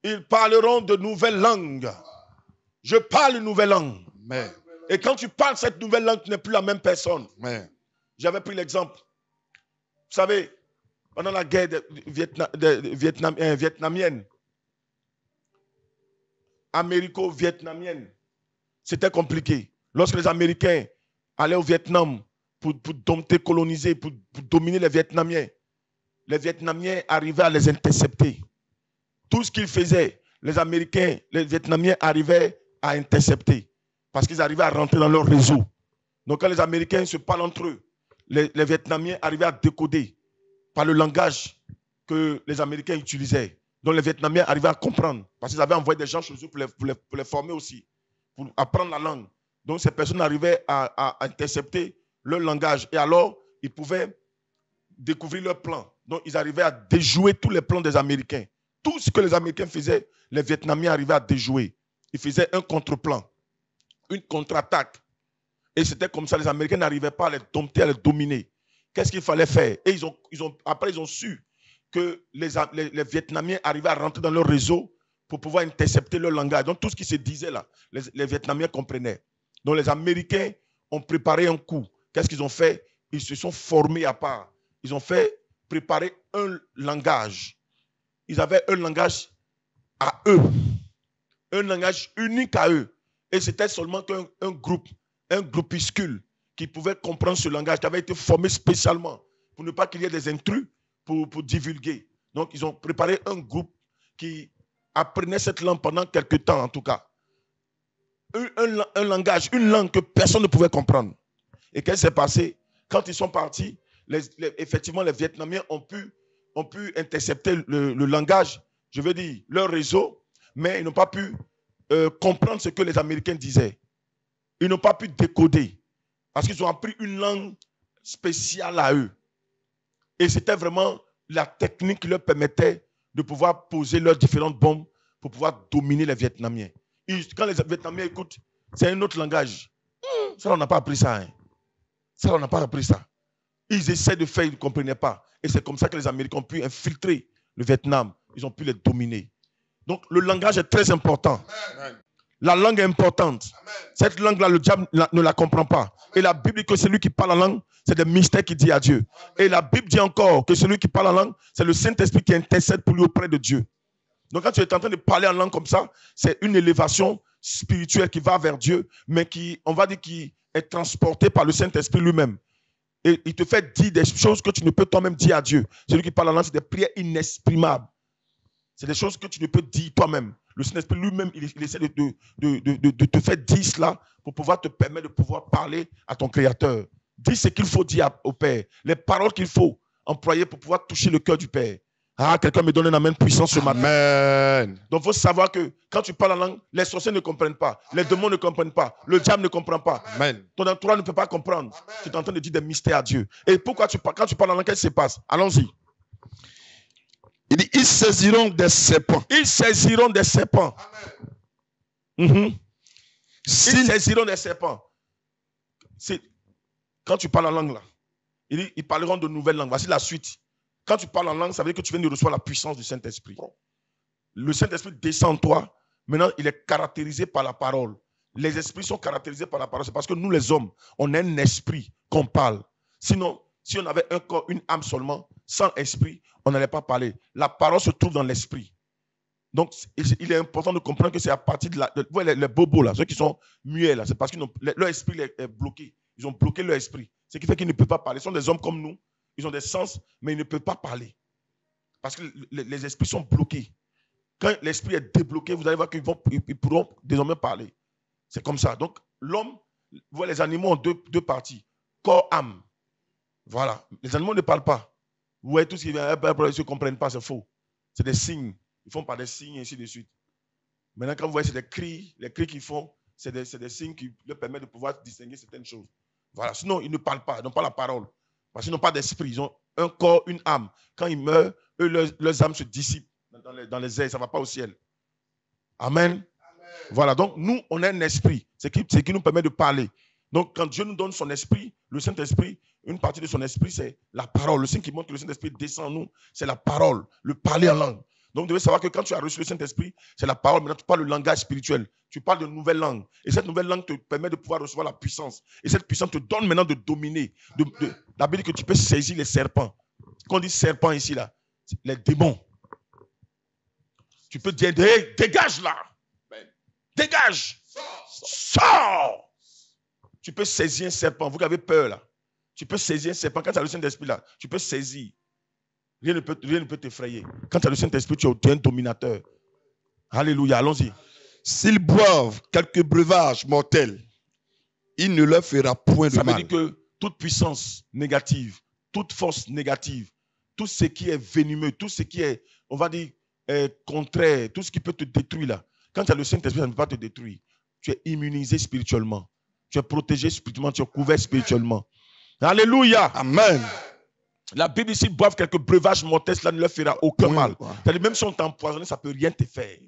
Ils parleront de nouvelles langues. Je parle une nouvelle langue. Amen. Et quand tu parles cette nouvelle langue, tu n'es plus la même personne. Amen. J'avais pris l'exemple. Vous savez, pendant la guerre vietnamienne, américo-vietnamienne, c'était compliqué. Lorsque les Américains allaient au Vietnam pour coloniser, pour dominer les Vietnamiens arrivaient à les intercepter. Tout ce qu'ils faisaient, les Américains, les Vietnamiens arrivaient à intercepter parce qu'ils arrivaient à rentrer dans leur réseau. Donc quand les Américains se parlent entre eux, les Vietnamiens arrivaient à décoder par le langage que les Américains utilisaient. Donc les Vietnamiens arrivaient à comprendre parce qu'ils avaient envoyé des gens chez eux pour les former aussi, pour apprendre la langue. Donc ces personnes arrivaient à intercepter leur langage et alors ils pouvaient découvrir leurs plans. Donc ils arrivaient à déjouer tous les plans des Américains. Tout ce que les Américains faisaient, les Vietnamiens arrivaient à déjouer. Ils faisaient un contre-plan, une contre-attaque. Et c'était comme ça, les Américains n'arrivaient pas à les dompter, à les dominer. Qu'est-ce qu'il fallait faire? Et après, ils ont su que les Vietnamiens arrivaient à rentrer dans leur réseau pour pouvoir intercepter leur langage. Donc, tout ce qui se disait là, les Vietnamiens comprenaient. Donc, les Américains ont préparé un coup. Qu'est-ce qu'ils ont fait? ils se sont formés à part. Ils ont fait préparer un langage. Ils avaient un langage à eux. Un langage unique à eux. Et c'était seulement un groupe, un groupuscule qui pouvait comprendre ce langage, qui avait été formé spécialement pour ne pas qu'il y ait des intrus pour divulguer. Donc, ils ont préparé un groupe qui apprenait cette langue pendant quelques temps, en tout cas. Un langage, une langue que personne ne pouvait comprendre. Et qu'est-ce qui s'est passé? Quand ils sont partis, effectivement, les Vietnamiens ont pu intercepter le langage, je veux dire, leur réseau, mais ils n'ont pas pu comprendre ce que les Américains disaient. Ils n'ont pas pu décoder parce qu'ils ont appris une langue spéciale à eux. Et c'était vraiment la technique qui leur permettait de pouvoir poser leurs différentes bombes pour pouvoir dominer les Vietnamiens. Quand les Vietnamiens écoutent, c'est un autre langage. Ça, on n'a pas appris ça. Hein. Ça, on n'a pas appris ça. Ils essaient de faire, ils ne comprenaient pas. Et c'est comme ça que les Américains ont pu infiltrer le Vietnam. Ils ont pu les dominer. Donc, le langage est très important. Amen. La langue est importante. Amen. Cette langue-là, le diable ne la comprend pas. Amen. Et la Bible dit que celui qui parle en langue, c'est des mystères qu'il dit à Dieu. Amen. Et la Bible dit encore que celui qui parle en langue, c'est le Saint-Esprit qui intercède pour lui auprès de Dieu. Donc, quand tu es en train de parler en langue comme ça, c'est une élévation spirituelle qui va vers Dieu, mais qui, on va dire, qui est transportée par le Saint-Esprit lui-même. Et il te fait dire des choses que tu ne peux toi-même dire à Dieu. Celui qui parle en langue, c'est des prières inexprimables. C'est des choses que tu ne peux dire toi-même. Le Saint-Esprit lui-même, il essaie de te faire dire cela pour pouvoir te permettre de pouvoir parler à ton Créateur. Dis ce qu'il faut dire au Père. Les paroles qu'il faut employer pour pouvoir toucher le cœur du Père. Ah, quelqu'un me donne un amen puissant ce matin. Amen. Donc, il faut savoir que quand tu parles en langue, les sorciers ne comprennent pas. Les démons ne comprennent pas. Le diable ne comprend pas. Amen. Ton entourage ne peut pas comprendre. Amen. Tu es en train de dire des mystères à Dieu. Et pourquoi quand tu parles en langue, qu'est-ce qui se passe? Allons-y. Il dit, ils saisiront des serpents. Ils saisiront des serpents. Ils saisiront des serpents. Quand tu parles en langue, là, il dit, ils parleront de nouvelles langues. Voici la suite. Quand tu parles en langue, ça veut dire que tu viens de recevoir la puissance du Saint-Esprit. Le Saint-Esprit descend en toi. Maintenant, il est caractérisé par la parole. Les esprits sont caractérisés par la parole. C'est parce que nous, les hommes, on a un esprit qu'on parle. Sinon, si on avait un corps, une âme seulement, sans esprit, on n'allait pas parler. La parole se trouve dans l'esprit. Donc, il est important de comprendre que c'est à partir de vous voyez les bobos, là, ceux qui sont muets, là, c'est parce que leur esprit est bloqué. Ils ont bloqué leur esprit. Ce qui fait qu'ils ne peuvent pas parler. Ce sont des hommes comme nous. Ils ont des sens, mais ils ne peuvent pas parler. Parce que les esprits sont bloqués. Quand l'esprit est débloqué, vous allez voir qu'ils pourront désormais parler. C'est comme ça. Donc, l'homme, vous voyez, les animaux ont deux parties. Corps, âme. Voilà. Les animaux ne parlent pas. Vous voyez tout ce qui vient, ils ne comprennent pas, c'est faux. C'est des signes. Ils font par des signes et ainsi de suite. Maintenant, quand vous voyez, c'est des cris. Les cris qu'ils font, c'est des signes qui leur permettent de pouvoir distinguer certaines choses. Voilà. Sinon, ils ne parlent pas. Ils n'ont pas la parole. Parce qu'ils n'ont pas d'esprit. Ils ont un corps, une âme. Quand ils meurent, eux, leurs âmes se dissipent dans les airs. Ça ne va pas au ciel. Amen. Amen. Voilà. Donc, nous, on a un esprit. C'est qui nous permet de parler. Donc, quand Dieu nous donne son esprit, le Saint-Esprit, une partie de son esprit, c'est la parole. Le signe qui montre que le Saint-Esprit descend en nous, c'est la parole, le parler en langue. Donc, vous devez savoir que quand tu as reçu le Saint-Esprit, c'est la parole. Maintenant, tu parles le langage spirituel. Tu parles de nouvelles langues. Et cette nouvelle langue te permet de pouvoir recevoir la puissance. Et cette puissance te donne maintenant de dominer. La Bible dit que tu peux saisir les serpents. Quand on dit serpent ici, là, les démons. Tu peux dire, dégage là. Dégage. Sors. Tu peux saisir un serpent. Vous qui avez peur là. Tu peux saisir un serpent. Quand tu as le Saint-Esprit là, tu peux saisir. Rien ne peut t'effrayer. Quand tu as le Saint-Esprit, tu es un dominateur. Alléluia, allons-y. S'ils boivent quelques breuvages mortels, il ne leur fera point de mal. Ça veut dire que toute puissance négative, toute force négative, tout ce qui est venimeux, tout ce qui est, on va dire, contraire, tout ce qui peut te détruire là. Quand tu as le Saint-Esprit, ça ne peut pas te détruire. Tu es immunisé spirituellement. Tu es protégé spirituellement, tu es couvert spirituellement. Alléluia. Amen. La Bible ici, boivent quelques breuvages mortels, cela ne leur fera aucun mal. C'est-à-dire, même si on t'a empoisonné, ça ne peut rien te faire.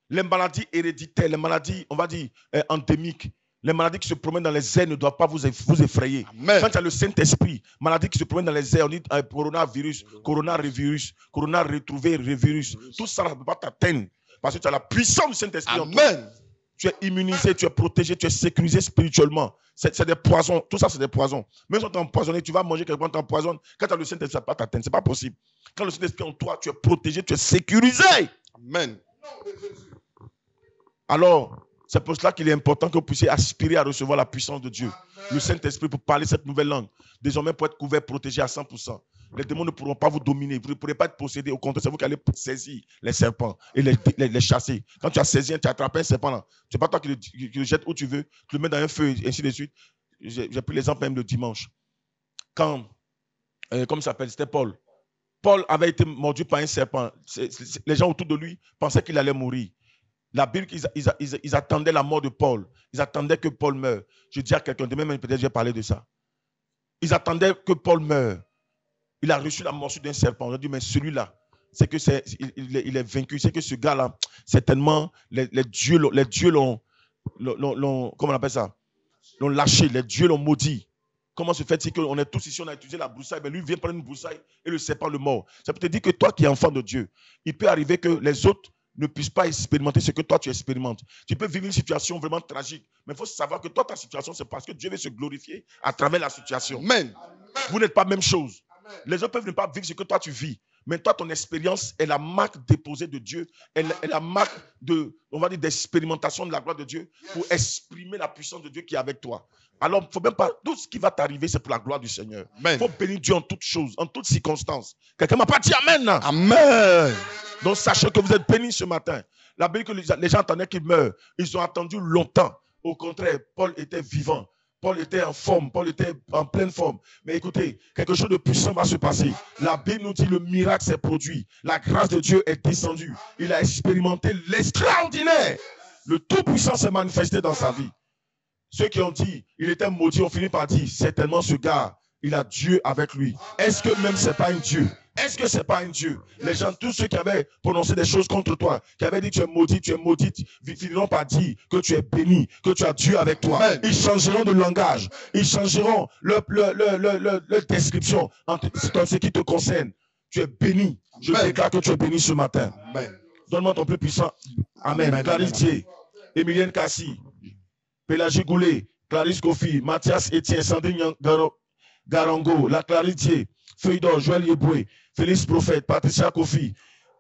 Les maladies héréditaires, les maladies, on va dire, endémiques, les maladies qui se promènent dans les airs ne doivent pas vous effrayer. Amen. Quand tu as le Saint-Esprit, maladies qui se promènent dans les airs, on dit coronavirus, coronavirus, corona retrouvé, revirus. Tout ça ne peut pas t'atteindre parce que tu as la puissance du Saint-Esprit en toi. Amen. tu es immunisé, tu es protégé, tu es sécurisé spirituellement. C'est des poisons. Tout ça, c'est des poisons. Même si tu es empoisonné, tu vas manger quelque chose, tu t'empoisonnes. Quand tu as le Saint-Esprit, ça ne va pas t'atteindre. Ce n'est pas possible. Quand le Saint-Esprit est en toi, tu es protégé, tu es sécurisé. Amen. Alors, c'est pour cela qu'il est important que vous puissiez aspirer à recevoir la puissance de Dieu. Le Saint-Esprit pour parler cette nouvelle langue. Désormais, pour être couvert, protégé à 100%. Les démons ne pourront pas vous dominer. Vous ne pourrez pas être possédé. Au contraire, c'est vous qui allez saisir les serpents et les chasser. Quand tu as saisi, tu as attrapé un serpent là. Ce n'est pas toi qui le jettes où tu veux. Tu le mets dans un feu et ainsi de suite. J'ai pris l'exemple même le dimanche. Quand, comment il s'appelle, c'était Paul. Paul avait été mordu par un serpent. Les gens autour de lui pensaient qu'il allait mourir. La Bible, ils attendaient la mort de Paul. Ils attendaient que Paul meure. Je dis à quelqu'un, demain même peut-être je vais parler de ça. Ils attendaient que Paul meure. Il a reçu la morsure d'un serpent. On a dit, mais celui-là, c'est que il est vaincu. C'est que ce gars-là, certainement, les dieux l'ont, comment on appelle ça? L'ont lâché. Les dieux l'ont maudit. Comment se fait-il qu'on est tous ici, on a utilisé la broussaille, mais lui vient prendre une broussaille et le serpent le mord. Ça peut te dire que toi qui es enfant de Dieu, il peut arriver que les autres ne puissent pas expérimenter ce que toi tu expérimentes. Tu peux vivre une situation vraiment tragique, mais il faut savoir que toi, ta situation, c'est parce que Dieu veut se glorifier à travers la situation. Amen. Vous n'êtes pas la même chose. Les autres peuvent ne pas vivre ce que toi tu vis. Mais toi, ton expérience est la marque déposée de Dieu, est la marque on va dire, d'expérimentation de la gloire de Dieu pour exprimer la puissance de Dieu qui est avec toi. Alors, faut même pas, tout ce qui va t'arriver, c'est pour la gloire du Seigneur. Il faut bénir Dieu en toutes choses, en toutes circonstances. Quelqu'un m'a pas dit Amen. Amen. Donc, sachez que vous êtes bénis ce matin. La Bible, que les gens attendaient qu'il meure. Ils ont attendu longtemps. Au contraire, Paul était vivant. Paul était en forme, Paul était en pleine forme. Mais écoutez, quelque chose de puissant va se passer. La Bible nous dit le miracle s'est produit. La grâce de Dieu est descendue. Il a expérimenté l'extraordinaire. Le Tout-Puissant s'est manifesté dans sa vie. Ceux qui ont dit, il était maudit, ont fini par dire, certainement ce gars, il a Dieu avec lui. Est-ce que même c'est pas un Dieu? Est-ce que c'est pas un Dieu? Les gens, tous ceux qui avaient prononcé des choses contre toi, qui avaient dit tu es maudite, finiront par dire que tu es béni, que tu as Dieu avec toi. Amen. Ils changeront de langage, ils changeront leur description en ce qui te concerne. Tu es béni. Je déclare que tu es béni ce matin. Donne-moi ton plus puissant. Amen. Clarisse Thier, Emilienne Kassi, Pélagie Goulet, Clarisse Kofi, Mathias Etienne, Sandrine Garango, La Clarisse Thier, Feuille d'Or, Joël Yeboué, Félix Prophète, Patricia Kofi,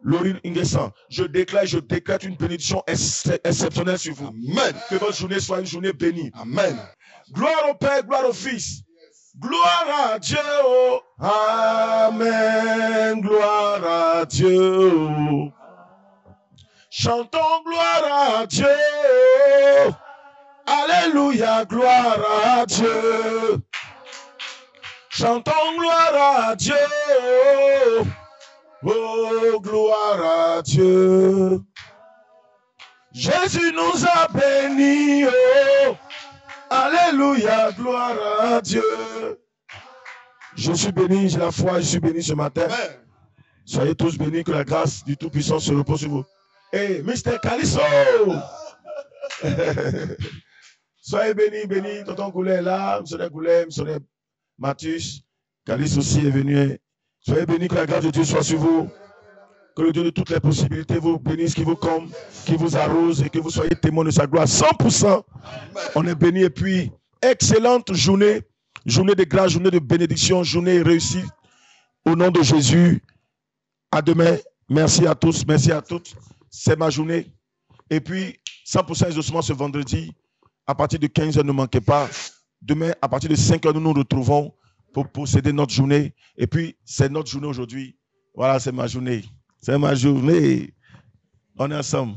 Laurine Ingessan. Je décrète une bénédiction exceptionnelle sur vous. Amen. Que votre journée soit une journée bénie. Amen. Gloire au Père, gloire au Fils. Gloire à Dieu. Amen. Gloire à Dieu. Chantons gloire à Dieu. Alléluia, gloire à Dieu. Chantons gloire à Dieu. Oh, gloire à Dieu. Jésus nous a bénis. Oh, alléluia, gloire à Dieu. Je suis béni, j'ai la foi, je suis béni ce matin. Amen. Soyez tous bénis, que la grâce du Tout-Puissant se repose sur vous. Hey, Mr. Calisso. Soyez bénis, bénis. Tonton Goulet est là, M. Goulet, M. Mathus, Calice aussi est venu. Soyez bénis, que la grâce de Dieu soit sur vous. Que le Dieu de toutes les possibilités vous bénisse, qui vous comble, qui vous arrose et que vous soyez témoins de sa gloire. 100%, on est bénis. Et puis, excellente journée. Journée de grâce, journée de bénédiction, journée réussie. Au nom de Jésus. À demain. Merci à tous, merci à toutes. C'est ma journée. Et puis, 100% exaucement ce vendredi. À partir de 15h, ne manquez pas. Demain, à partir de 5h, nous nous retrouvons pour posséder notre journée. Et puis, c'est notre journée aujourd'hui. Voilà, c'est ma journée. C'est ma journée. On est ensemble.